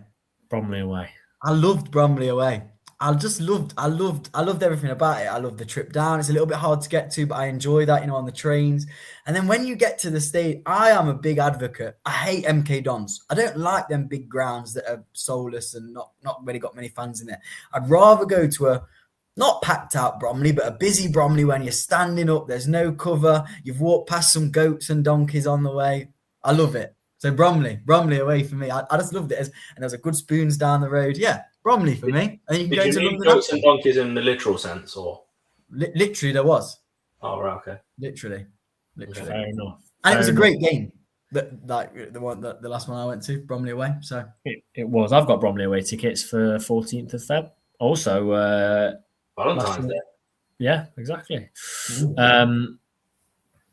Bromley away. I loved Bromley away. I loved everything about it. I loved the trip down. It's a little bit hard to get to, but I enjoy that, on the trains. And then when you get to the stadium, I am a big advocate. I hate MK Dons. I don't like them big grounds that are soulless and not really got many fans in there. I'd rather go to a not packed out Bromley, but a busy Bromley when you're standing up. There's no cover. You've walked past some goats and donkeys on the way. I love it. So Bromley away for me. I just loved it. And there's a good spoons down the road. Yeah, Bromley for me. And you can go to mean goats and donkeys in the literal sense, or literally there was. Oh right, okay. Literally. Fair enough. And it was a great game. The last one I went to, Bromley away. So it was. I've got Bromley away tickets for 14th of Feb. Also, Valentine's Day. Yeah, exactly. But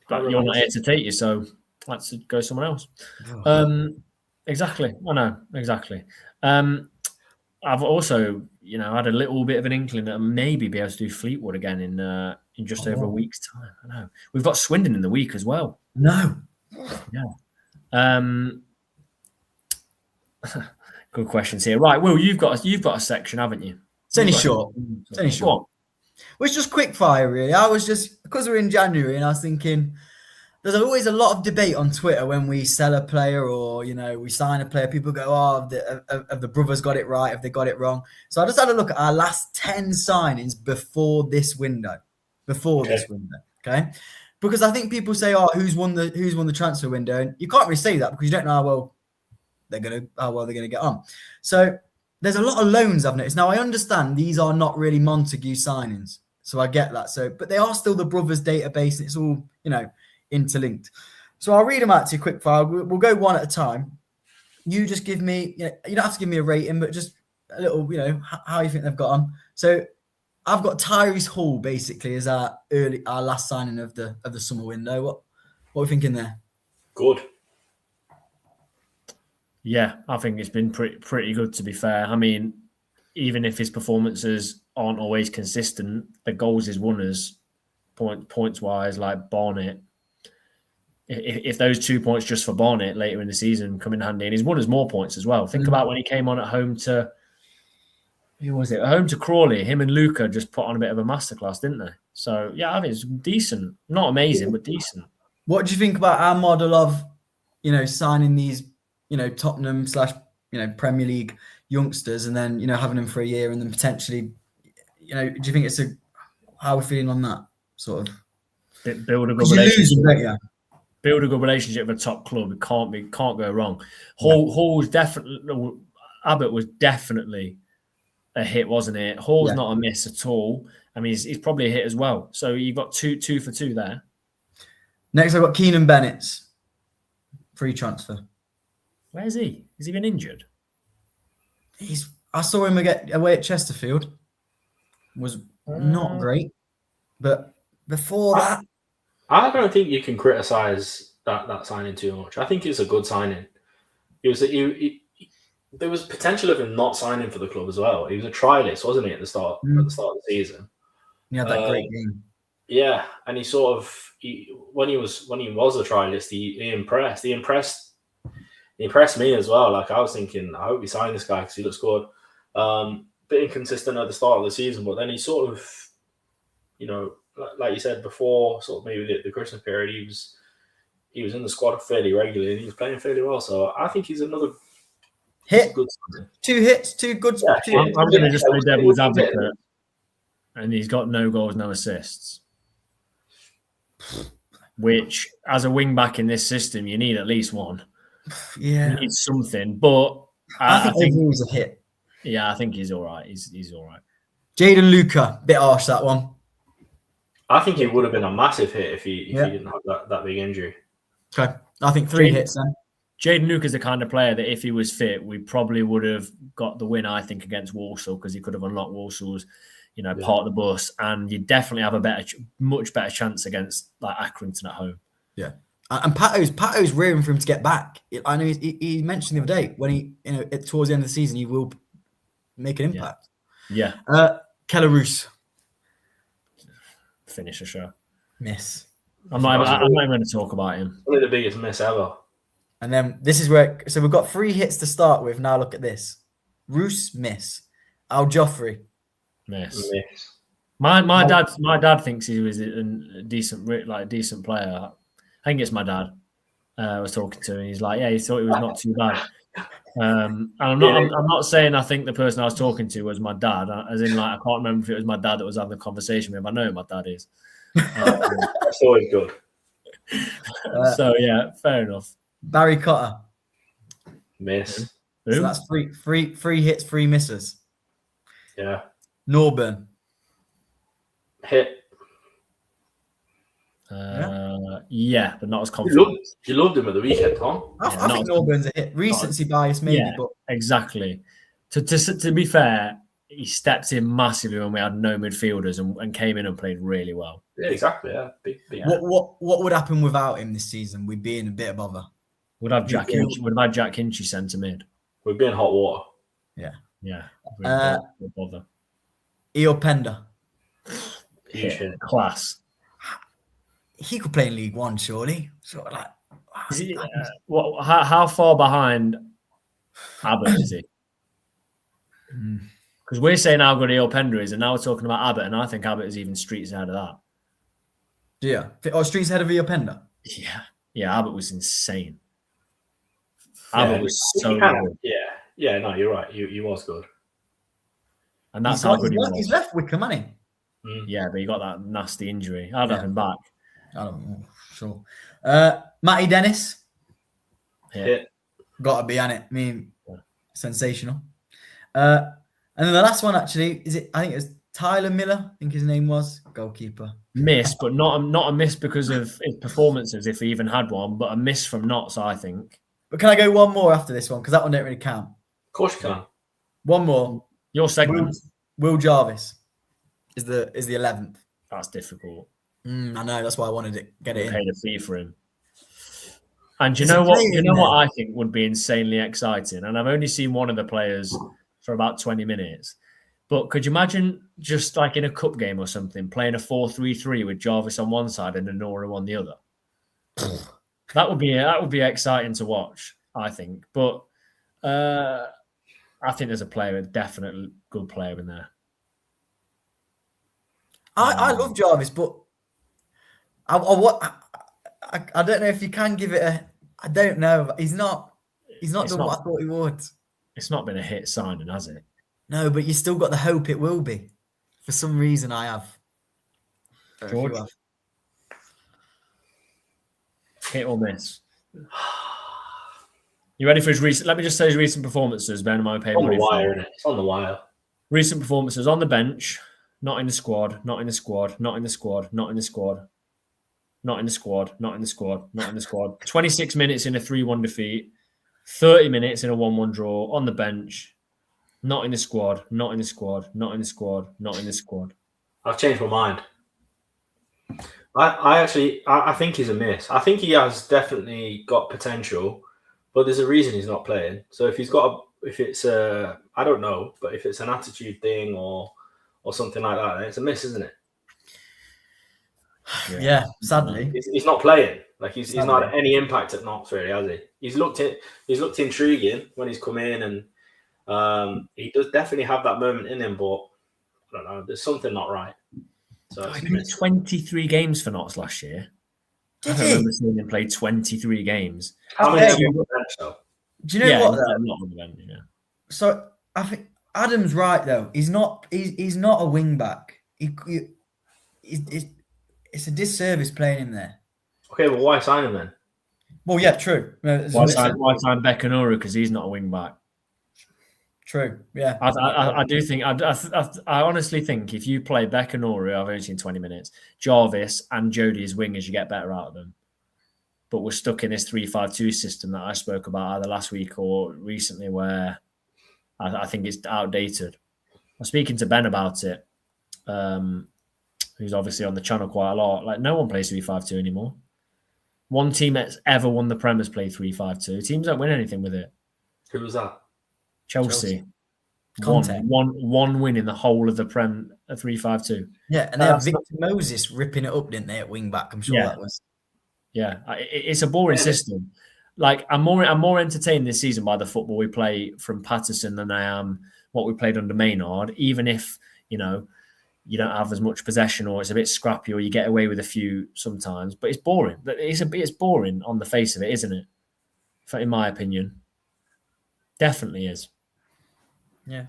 you're not here to take you, so let's go somewhere else. Exactly. I know, exactly. I've also, had a little bit of an inkling that I maybe be able to do Fleetwood again in just over a week's time. I know. We've got Swindon in the week as well. No. Yeah. Good questions here. Right, Will, you've got a section, haven't you? It's only short. Well, it's just quick fire, really. I was just, because we're in January, and I was thinking, there's always a lot of debate on Twitter when we sell a player or, we sign a player. People go, have the brothers got it right? Have they got it wrong? So I just had a look at our last 10 signings before this window. Okay? Because I think people say, who's won the transfer window? And you can't really say that because you don't know how well they're gonna get on. So there's a lot of loans I've noticed. Now I understand these are not really Montague signings. So I get that. but they are still the brothers database. And it's all, interlinked. So I'll read them out to you quick fire. We'll go one at a time. You just give me, you don't have to give me a rating, but just a little, how you think they've got on. So I've got Tyrese Hall basically as our last signing of the summer window. What are we thinking there? Good. Yeah, I think it's been pretty good, to be fair. I mean, even if his performances aren't always consistent, the goals he's won us points wise, like Barnett. if those 2 points just for Barnet later in the season come in handy, and he's won us more points as well. Think about when he came on at home to, who was it? At home to Crawley. Him and Luca just put on a bit of a masterclass, didn't they? So yeah, I think it's decent. Not amazing, but decent. What do you think about our model of, signing these, Tottenham / Premier League youngsters and then, having them for a year and then potentially, do you think how are we feeling on that sort of? Build a good relationship. Build a good relationship with a top club. It can't go wrong. Hall was definitely, Abbott was definitely a hit, wasn't it? Hall's not a miss at all. I mean, he's probably a hit as well. So you've got two for two there. Next, I've got Keenan Bennett's free transfer. Where's he? Has he been injured? I saw him away at Chesterfield. Was not great, but before that, I don't think you can criticise that signing too much. I think it's a good signing. There was potential of him not signing for the club as well. He was a trialist, wasn't he, at the start of the season? He had that great game. Yeah, and when he was a trialist, he impressed. He impressed me as well. Like I was thinking, I hope we sign this guy because he looks good. Bit inconsistent at the start of the season, but then he sort of, like you said before, sort of maybe the Christmas period, he was in the squad fairly regularly and he was playing fairly well. So I think he's another hit. Good 2 hits, 2 good. Yeah, I'm going to just play devil's advocate, and he's got no goals, no assists. Which, as a wing back in this system, you need at least one. Yeah, you need something. But I think he was a hit. Yeah, I think he's all right. He's all right. Jaden Luca, bit harsh that one. I think he would have been a massive hit if he didn't have that big injury. Okay, I think 3 hits then. Jaden Luke is the kind of player that if he was fit, we probably would have got the win, I think, against Walsall because he could have unlocked Walsall's, part of the bus, and you definitely have a much better chance against like Accrington at home. Yeah, and Pato's rearing for him to get back. I know he mentioned the other day when he, towards the end of the season, he will make an impact. Yeah. Keller Roos. Finish the show. Miss. I'm not even going to talk about him. Probably the biggest miss ever. And then this is where, so we've got 3 hits to start with. Now look at this. Roos, miss. Al Joffrey. Miss. My dad thinks he was a decent player. I think it's my dad. I was talking to him. And he's like, yeah, he thought he was not too bad. And I'm not saying I think the person I was talking to was my dad, as in like I can't remember if it was my dad that was having the conversation with him. I know who my dad is. That's always good. So yeah, fair enough. Barry Cotter. Miss. So that's three hits, 3 misses. Yeah. Norburn. Hit. Yeah, but not as confident. You loved him at the weekend, Tom. I think Norburn's a hit. Recency bias, maybe, but exactly. To be fair, he stepped in massively when we had no midfielders and came in and played really well. Yeah, exactly. Yeah, big. What would happen without him this season? We'd be in a bit of bother. Would have Jack Hinchy centre mid. We'd be in hot water. Yeah. Bother. Eo Pender. Huge hit. Class. He could play in League One, surely. Sort of like. Is he, how far behind Abbott is he? Because we're saying how good Eo Pender is, and now we're talking about Abbott, and I think Abbott is even streets ahead of that. Yeah. Streets ahead of Eo Pender? Yeah, Abbott was insane. Abbott was so good. Yeah, no, you're right. He was good. And that's how good he was. He's left Wickham, hasn't he? Yeah, but he got that nasty injury. I'd have him back. I don't know. Sure. Matty Dennis. Hit. Got to be on it. I mean, sensational. And then the last one, actually, I think it was Tyler Miller, I think his name was, goalkeeper. Miss, but not a miss because of his performances, if he even had one, but a miss from Notts, I think. But can I go one more after this one? Because that one don't really count. Of course you can. One more. Your segment. Will Jarvis is the 11th. That's difficult. I know, that's why I wanted to get it in. Paid a fee for him. And you know what? You know what I think would be insanely exciting? And I've only seen one of the players for about 20 minutes. But could you imagine just like in a cup game or something, playing a 4-3-3 with Jarvis on one side and Honora on the other? That would be exciting to watch, I think. But I think there's a definitely good player in there. I love Jarvis, but I don't know if you can give it a. I don't know. He's not done what I thought he would. It's not been a hit signing, has it? No, but you still got the hope it will be. For some reason, I have. George? Hit or miss? You ready for his recent? Let me just say his recent performances. Ben, in my opinion, on the wire, isn't it? It's on the wire. Recent performances on the bench, not in the squad, not in the squad, not in the squad, not in the squad, not in the squad, not in the squad, not in the squad. 26 minutes in a 3-1 defeat, 30 minutes in a 1-1 draw on the bench, not in the squad, not in the squad, not in the squad, not in the squad. I've changed my mind. I think he's a miss. I think he has definitely got potential, but there's a reason he's not playing. So if it's I don't know, but if it's an attitude thing or something like that, then it's a miss, isn't it? Yeah, sadly. He's not playing. Like he's not had any impact at Knox, really, has he? He's looked intriguing when he's come in, and he does definitely have that moment in him, but I don't know, there's something not right. So he played 23 games for Knox last year. Did I he? remember seeing him play 23 games. How many on the bench, though? Do you know what? Not on the bench, yeah. So I think Adam's right though. He's not a wing back. It's a disservice playing him there. Okay, well, why sign him then? Well, yeah, true. Why sign Bekanuru because he's not a wing back? True. Yeah. I do think I honestly think if you play Bekanuru, I've only seen 20 minutes, Jarvis and Jody as wingers, you get better out of them. But we're stuck in this 3-5-2 system that I spoke about either last week or recently, where I think it's outdated. I'm speaking to Ben about it, who's obviously on the channel quite a lot. Like, no one plays 3-5-2 anymore. One team that's ever won the Prem has played 3-5-2. Teams don't win anything with it. Who was that? Chelsea. Conte. One win in the whole of the Prem at 3-5-2. Yeah, and they had Victor Moses ripping it up, didn't they, at wing back? I'm sure that was. Yeah, it's a boring system. Like, I'm more entertained this season by the football we play from Patterson than I am what we played under Maynard. Even if you don't have as much possession, or it's a bit scrappy, or you get away with a few sometimes, but it's boring. It's boring on the face of it, isn't it? In my opinion, definitely is. Yeah.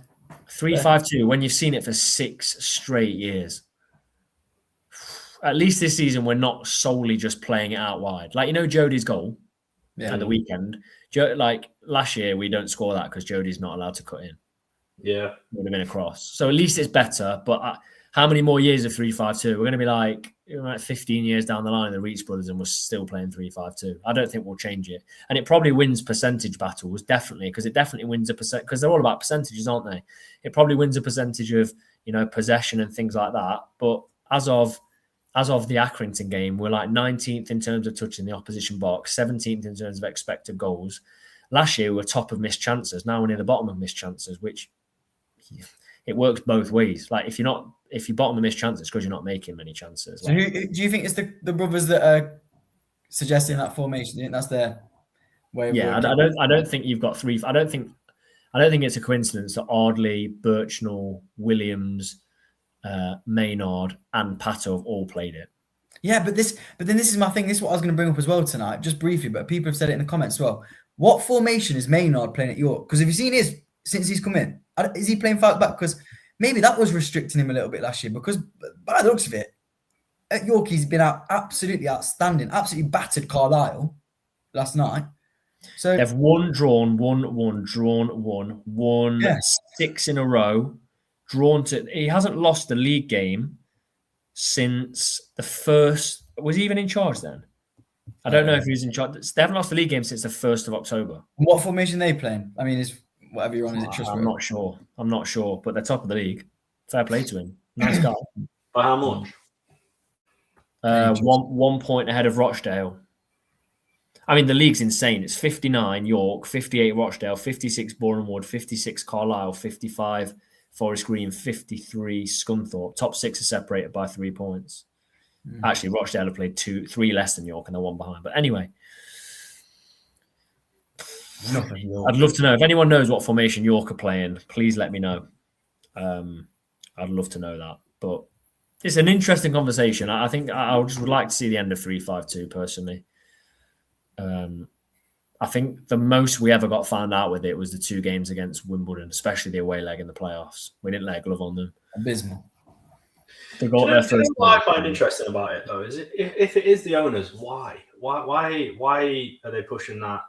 3-5-2 when you've seen it for 6 straight years. At least this season we're not solely just playing it out wide. Like, Jody's goal at the weekend. Like last year, we don't score that because Jody's not allowed to cut in. Yeah, it would have been a cross. So at least it's better. But how many more years of 3-5-2? We're going to be like 15 years down the line, the Reach brothers, and we're still playing 3-5-2. I don't think we'll change it. And it probably wins percentage battles, definitely, because it definitely wins a percent, because they're all about percentages, aren't they? It probably wins a percentage of, possession and things like that. But as of the Accrington game, we're like 19th in terms of touching the opposition box, 17th in terms of expected goals. Last year, we were top of missed chances. Now we're near the bottom of missed chances, which it works both ways. Like, if you bottom of missed chances, because you're not making many chances. So do you think it's the brothers that are suggesting that formation? Do you think that's their way of working? I don't think you've got three. I don't think it's a coincidence that Ardley, Birchnell, Williams, Maynard, and Pato have all played it. Yeah, but then this is my thing. This is what I was going to bring up as well tonight, just briefly. But people have said it in the comments as well. What formation is Maynard playing at York? Because have you seen his since he's come in? Is he playing 5 back? Because maybe that was restricting him a little bit last year. Because by the looks of it, at York he's been absolutely outstanding. Absolutely battered Carlisle last night. So they've won, drawn, won, yes. 6 in a row. He hasn't lost the league game since the first. Was he even in charge then? I don't know if he was in charge. They haven't lost the league game since the 1st of October. And what formation are they playing? I mean, is whatever you're on, is it trustworthy? I'm not sure, but they're top of the league. Fair play to him. Nice guy. By how much? 1 point ahead of Rochdale. I mean, the league's insane. It's 59 York, 58 Rochdale, 56 Boreham Wood, 56 Carlisle, 55 Forest Green, 53 Scunthorpe. Top 6 are separated by 3 points. Actually, Rochdale have played 3 less than York and they're 1 behind. But anyway, Nothing. I'd love to know if anyone knows what formation York are playing. Please let me know. I'd love to know that. But it's an interesting conversation. I think I just would like to see the end of 3-5-2 personally. I think the most we ever got found out with it was the 2 games against Wimbledon, especially the away leg in the playoffs. We didn't lay a glove on them. Abysmal. They got their first. What I find interesting about it though is if it is the owners, why are they pushing that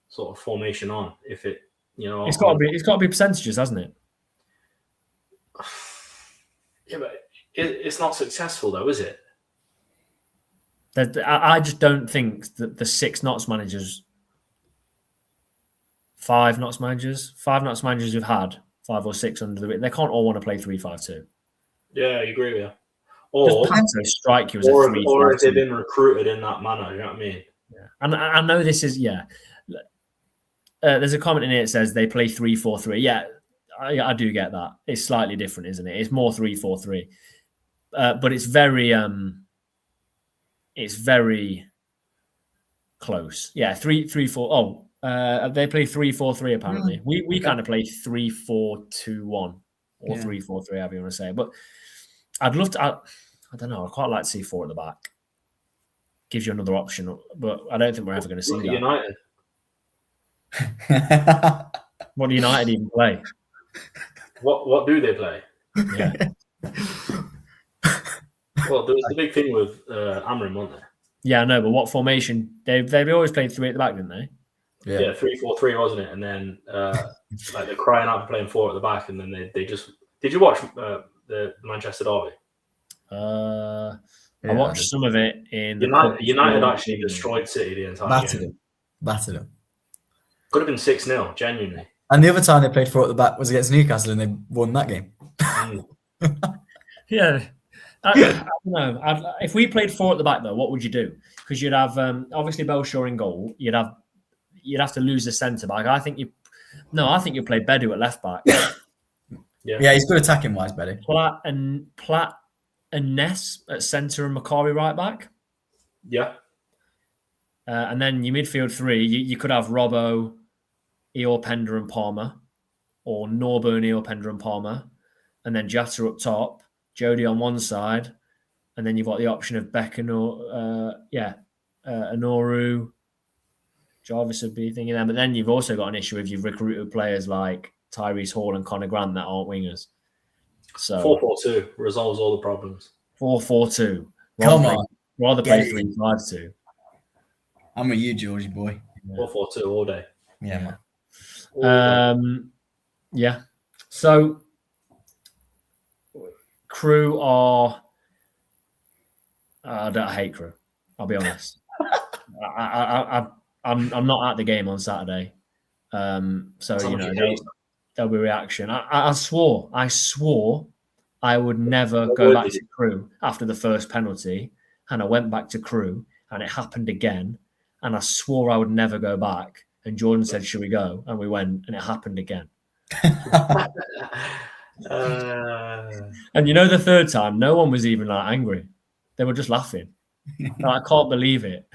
sort of formation on? If it, it's got to be percentages, hasn't it? Yeah, but it's not successful though, is it? I just don't think that the 6 Notts managers, 5 Notts managers who've had 5 or 6 under the, they can't all want to play 3-5-2. Yeah, I agree with you. Or strike you as or, a 3-5-2. Or if they've been recruited in that manner, you know what I mean? Yeah. And I know this is, there's a comment in here that says they play 3-4-3. Yeah, I do get that. It's slightly different, isn't it? It's more 3-4-3. But it's very close. Yeah, 3-4. Oh, they play 3-4-3 apparently. We kind of play 3-4-2-1 or 3-4-3, however you want to say it. But I'd love to. I don't know. I'd quite like to see 4 at the back. Gives you another option, but I don't think we're ever going to see that. United. What do United even play? What do they play? Yeah. Well, there was the big thing with Amrin, wasn't there? Yeah, I know, but what formation? They've always played 3 at the back, didn't they? Yeah, 3-4-3, wasn't it? And then like they're crying out for playing 4 at the back, and then they just. Did you watch the Manchester derby? I watched some of it in United actually destroyed City the entire game. Battered them. Could have been 6-0, genuinely. And the other time they played 4 at the back was against Newcastle, and they won that game. Yeah. I don't know. If we played 4 at the back, though, what would you do? Because you'd have obviously Belshaw in goal. You'd have to lose a centre back. I think you play Bedu at left back. Yeah, he's good attacking wise, Bedu. Platt and Ness at centre and Macari right back. Yeah. And then your midfield 3, you could have Robbo, Eeyore, Pender and Palmer, or Norburn, Eeyore, Pender and Palmer, and then Jatta up top, Jody on one side, and then you've got the option of Beck and Anoru, Jarvis would be thinking there, but then you've also got an issue if you've recruited players like Tyrese Hall and Conor Grant that aren't wingers. So 4-4-2 resolves all the problems. 4-4-2. Come on. Rather play 3-5-2. I'm with you, Georgie boy. 4-4-2 all day. Yeah, man. Yeah. So Crewe are. I hate Crewe. I'll be honest. I'm not at the game on Saturday, so there'll be reaction. I swore I would never go back to Crewe after the first penalty, and I went back to Crewe, and it happened again, and I swore I would never go back. And Jordan said, "Should we go?" And we went, and it happened again. And the third time, no one was even angry. They were just laughing. I can't believe it.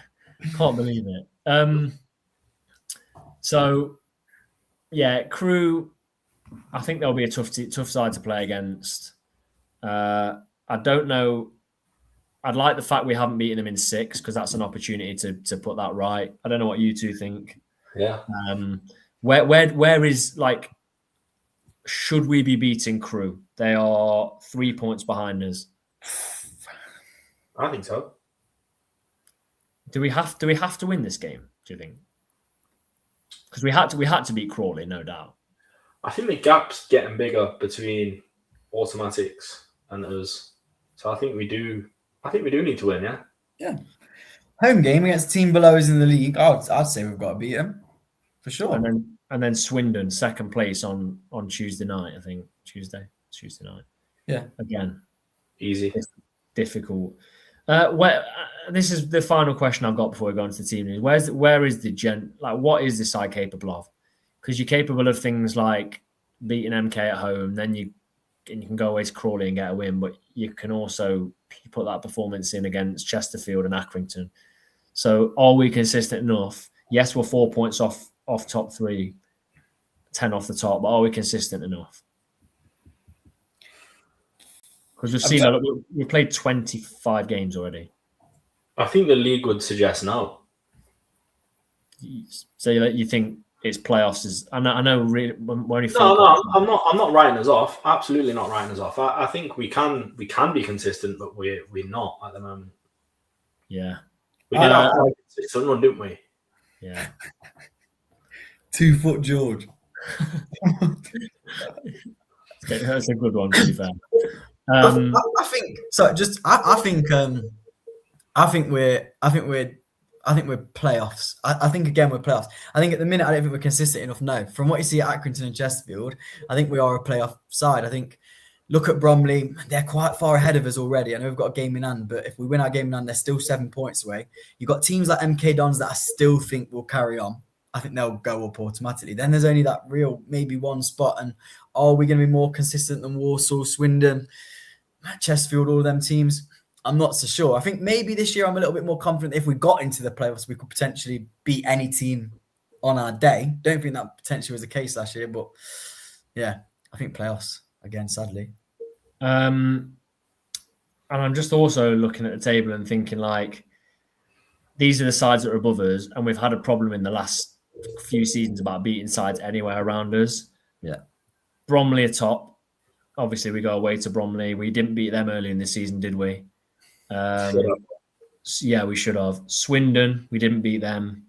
So, yeah, Crewe, I think they'll be a tough side to play against. I don't know. I'd like the fact we haven't beaten them in 6 because that's an opportunity to put that right. I don't know what you two think. Yeah. Where is should we be beating Crewe? They are 3 points behind us. I think so. Do we have to win this game? Do you think? Because we had to beat Crawley, no doubt. I think the gap's getting bigger between automatics and us. So I think we do need to win, yeah? Yeah. Home game against a team below us in the league. I'd say we've got to beat them. For sure. And then Swindon, second place on Tuesday night, I think. Tuesday night. Yeah. Again. Easy. Difficult. This is the final question I've got before we go into the team news. Where is the what is this side capable of? Because you're capable of things like beating MK at home, then you can go away to Crawley and get a win, but you can also put that performance in against Chesterfield and Accrington. So are we consistent enough? Yes, we're 4 points off off top 3, 10 off the top, but are we consistent enough? Because we've seen we've played 25 games already. I think the league would suggest no. So you think it's playoffs? I know. We're only no. I'm not writing us off. Absolutely not writing us off. I think we can be consistent, but we're not at the moment. Yeah, we did have a consistent run, didn't we? Yeah. 2 foot George. That's a good one, to be fair. I think so. I think we're playoffs. I think again we're playoffs. I think at the minute I don't think we're consistent enough. No, from what you see at Accrington and Chesterfield, I think we are a playoff side. I think look at Bromley; they're quite far ahead of us already. I know we've got a game in hand, but if we win our game in hand, they're still 7 points away. You've got teams like MK Dons that I still think will carry on. I think they'll go up automatically. Then there's only that real maybe one spot. And are we going to be more consistent than Walsall, Swindon, Chesterfield, all of them teams? I'm not so sure. I think maybe this year I'm a little bit more confident if we got into the playoffs, we could potentially beat any team on our day. Don't think that potentially was the case last year, but yeah, I think playoffs again, sadly. And I'm just also looking at the table and thinking like, these are the sides that are above us, and we've had a problem in the last few seasons about beating sides anywhere around us. Yeah. Bromley are top. Obviously, we go away to Bromley. We didn't beat them early in the season, did we? Yeah, we should have. Swindon, we didn't beat them.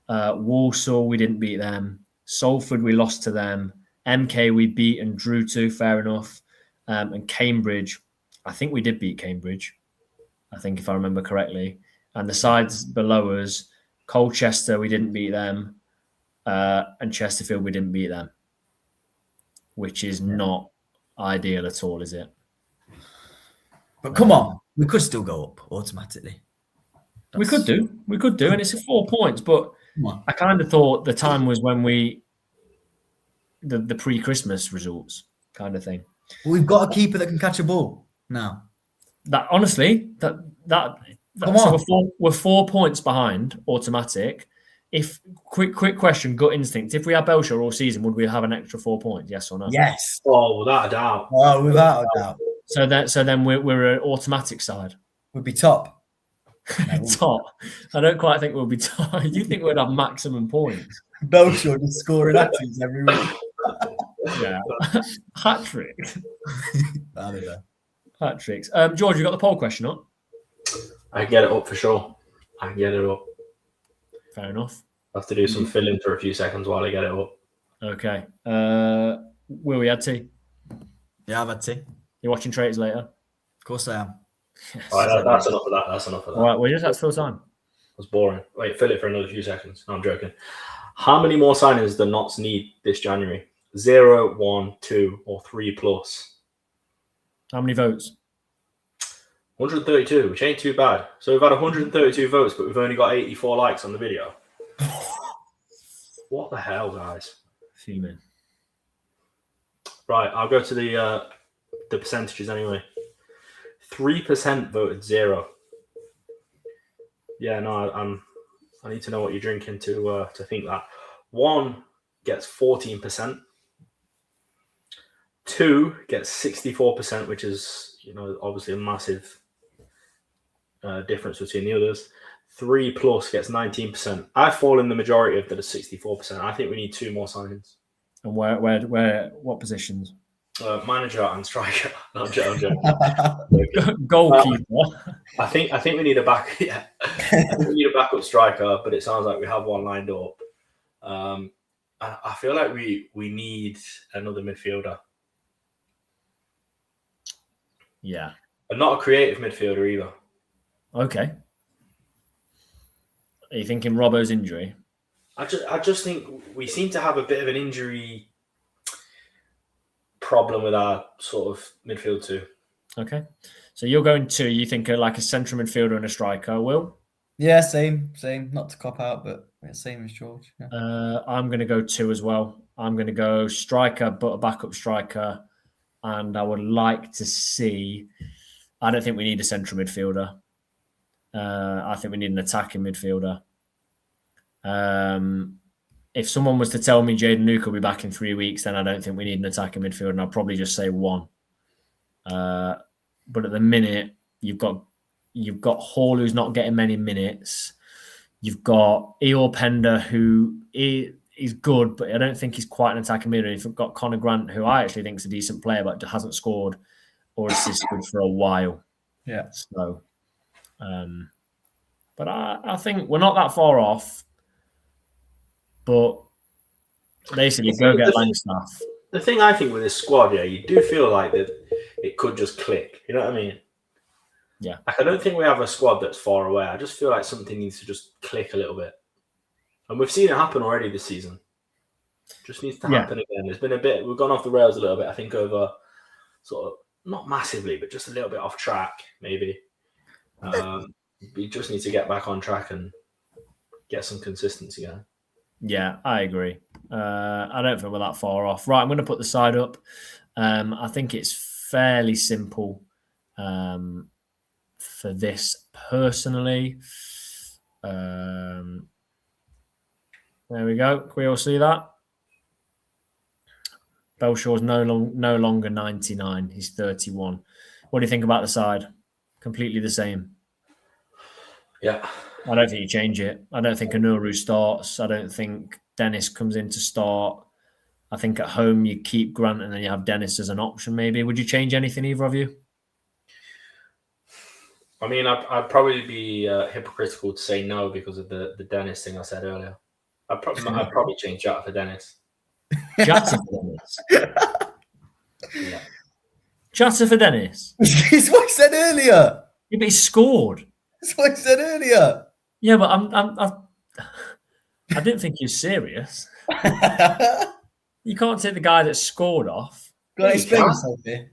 Walsall, we didn't beat them. Salford, we lost to them. MK, we beat and drew to, fair enough. And Cambridge, I think we did beat Cambridge. I think if I remember correctly. And the sides below us, Colchester, we didn't beat them. And Chesterfield, we didn't beat them. Which is not ideal at all, is it? But come on, we could still go up automatically. We could do, and it's 4 points. But I kind of thought the time was when the pre-Christmas results kind of thing. Well, we've got a keeper that can catch a ball now. That honestly, we're 4 points behind automatic. If quick question, gut instinct. If we had Belshaw all season, would we have an extra 4 points? Yes or no? Yes. Oh, without a doubt. Oh, without a doubt. So then we're an automatic side. We'd be top. Top. I don't quite think we'll be top. You think we'd have maximum points? Belshaw just scoring hat-tricks every week. Yeah. Hat-trick. I don't know. Hat-tricks. George, you got the poll question up? I can get it up for sure. I can get it up. Fair enough. I have to do some filling for a few seconds while I get it up. Okay. Will we had tea? Yeah, I've had tea. You're watching Traitors later? Of course I am. Yes. All right, that's enough of that. That's enough of that. All right, well, just have to fill time. That's boring. Wait, fill it for another few seconds. No, I'm joking. How many more signings do Notts need this January? 0, 1, 2, or 3 plus? How many votes? 132, which ain't too bad. So we've had 132 votes, but we've only got 84 likes on the video. What the hell, guys? Fuming. Right, I'll go to the percentages anyway. 3% voted 0. Yeah, no, I need to know what you're drinking to think that. 1 gets 14%. 2 gets 64%, which is, obviously a massive difference between the others. 3 plus gets 19%. I fall in the majority of the 64%. I think we need 2 more signings. And what positions? Manager and striker. No, I'm joking. Goalkeeper. I think we need a back. Yeah, I think we need a backup striker, but it sounds like we have one lined up. I feel like we need another midfielder. Yeah, but not a creative midfielder either. Okay. Are you thinking Robbo's injury? I just think we seem to have a bit of an injury problem with our sort of midfield too. Okay. So you're going 2. You think like a central midfielder and a striker, Will? Yeah, same. Not to cop out, but same as George. Yeah. I'm going to go 2 as well. I'm going to go striker, but a backup striker. And I would like to see... I don't think we need a central midfielder. I think we need an attacking midfielder. if someone was to tell me Jaden Luke will be back in 3 weeks, then I don't think we need an attacking midfield, and I'll probably just say 1. But at the minute, you've got Hall, who's not getting many minutes. You've got Eeyore Pender, who is good, but I don't think he's quite an attacking midfielder. You've got Connor Grant, who I actually think is a decent player, but hasn't scored or assisted for a while. Yeah. So, but I think we're not that far off. But basically, go get Langstaff. The thing I think with this squad, yeah, you do feel like that it could just click. You know what I mean? Yeah. Like, I don't think we have a squad that's far away. I just feel like something needs to just click a little bit. And we've seen it happen already this season. Just needs to happen again. There's been a bit, we've gone off the rails a little bit, I think, over sort of, not massively, but just a little bit off track, maybe. We just need to get back on track and get some consistency going. Yeah, I agree. I don't think we're that far off. Right, I'm going to put the side up. I think it's fairly simple for this personally. There we go. Can we all see that? Belshaw's no longer 99. He's 31. What do you think about the side? Completely the same. Yeah. I don't think you change it. I don't think Anuru starts. I don't think Dennis comes in to start. I think at home you keep Grant and then you have Dennis as an option maybe. Would you change anything, either of you? I mean, I'd probably be hypocritical to say no because of the Dennis thing I said earlier. I'd probably change Jatta for Dennis. Jatta for Dennis? Yeah. Jatta for Dennis? That's what I said earlier. Yeah, but he scored. That's what I said earlier. Yeah, but I didn't think you're serious. You can't take the guy that scored off. Got to explain yourself here.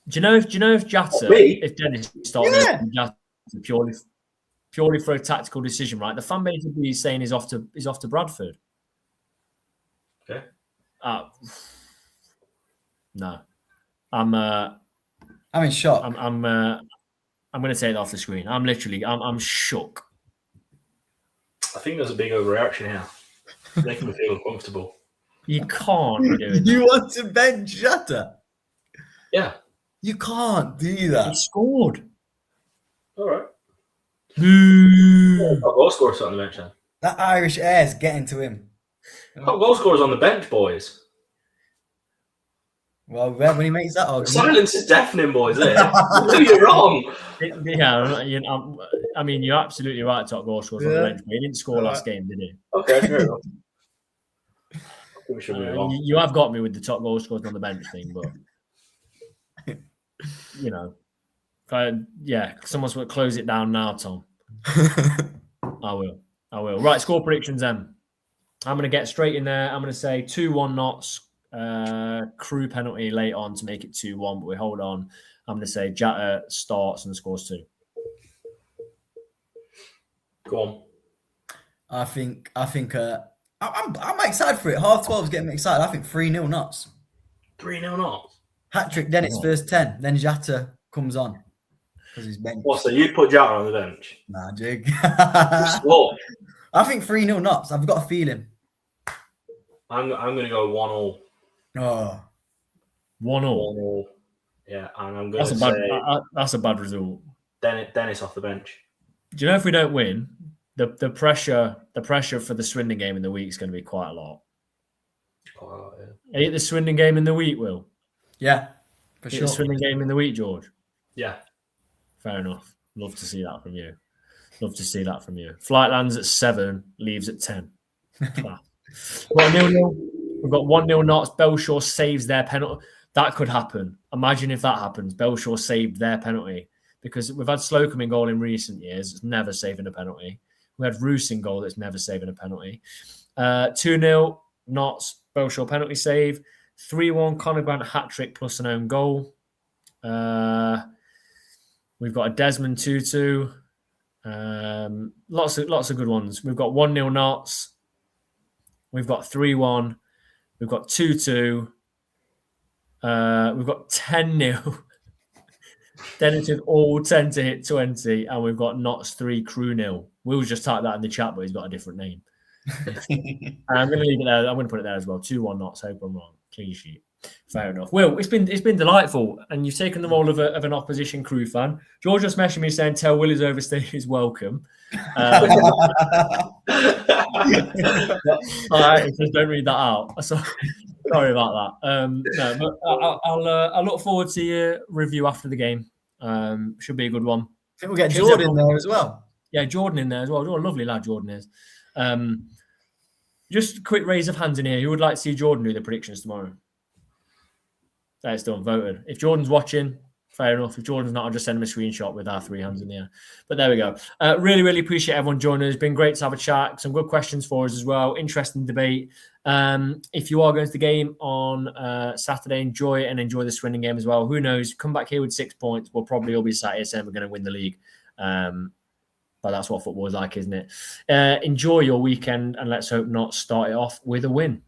Do you know if Jatta, if Dennis started Jatta purely for a tactical decision, right? The fan base would be saying he's off to Bradford. Okay. No, I'm in shock. I'm going to take it off the screen. I'm shook. I think there's a big overreaction here. Making me feel uncomfortable. You can't be doing You that. want to bench Jatta? Yeah. You can't do that. He scored. All right. Boo. Top goal scorers on the bench then. That Irish air's getting to him. Top goal scorers on the bench, boys. Well, when he makes that argument. Silence is deafening, boys. You're wrong. I mean, you're absolutely right. Top goal scorers on the bench. He didn't score last game, did he? Okay, fair enough. We should move on. You have got me with the top goal scorers on the bench thing, but you know, someone's going to close it down now, Tom. I will. Right, score predictions then. I'm going to get straight in there. I'm going to say 2-1 Notts. Crewe penalty late on to make it 2-1, but we hold on. I'm going to say Jatta starts and scores 2. Go on. I think I'm excited for it. 12:30 is getting me excited. I think 3-0 Notts. 3-0 Notts. Hat-trick Dennis first 10. Then Jatta comes on because he's benched. What, so you'd put Jatta on the bench? Nah, jig. What? I think 3-0 Notts. I've got a feeling. I'm going to go 1-1. Oh. 1-1. Yeah, and I'm going to say that's a bad result. Dennis off the bench. Do you know if we don't win, the pressure for the Swindon game in the week is going to be quite a lot. Are you at the Swindon game in the week, Will? Yeah, for sure. The Swindon game in the week, George? Yeah. Fair enough. Love to see that from you. Flight lands at 7, leaves at 10. We've got 1-0 Notts. Belshaw saves their penalty. That could happen. Imagine if that happens. Belshaw saved their penalty. Because we've had Slocum in goal in recent years. It's never saving a penalty. We had Roos in goal that's never saving a penalty. 2-0 Notts. Belshaw penalty save. 3-1 Conor Grant hat-trick plus an own goal. We've got a Desmond Tutu. Lots of good ones. We've got 1-0 Notts. We've got 3-1. We've got 2-2. We've got 10-0. Dennis with all 10 to hit 20. And we've got Notts 3, Crewe 0. Will's just typed that in the chat, but he's got a different name. I'm going to leave it there. I'm going to put it there as well. 2-1 Notts. Hope I'm wrong. Clean sheet. Fair enough. Will, it's been delightful, and you've taken the role of an opposition Crewe fan. George just messaged me saying, "Tell Will his overstay is welcome." All right, just don't read that out. Sorry about that. No, but I'll look forward to your review after the game. Should be a good one. I think we'll get Jordan in there as well. Yeah, Jordan in there as well. What a lovely lad Jordan is. Just a quick raise of hands in here. Who would like to see Jordan do the predictions tomorrow? That's done, voted. If Jordan's watching, fair enough. If Jordan's not, I'll just send him a screenshot with our 3 hands in the air. But there we go. Really, really appreciate everyone joining us. It's been great to have a chat. Some good questions for us as well. Interesting debate. If you are going to the game on Saturday, enjoy it and enjoy the Swindon game as well. Who knows? Come back here with 6 points. We'll probably all be sat here saying we're going to win the league. But that's what football is like, isn't it? Enjoy your weekend, and let's hope not start it off with a win.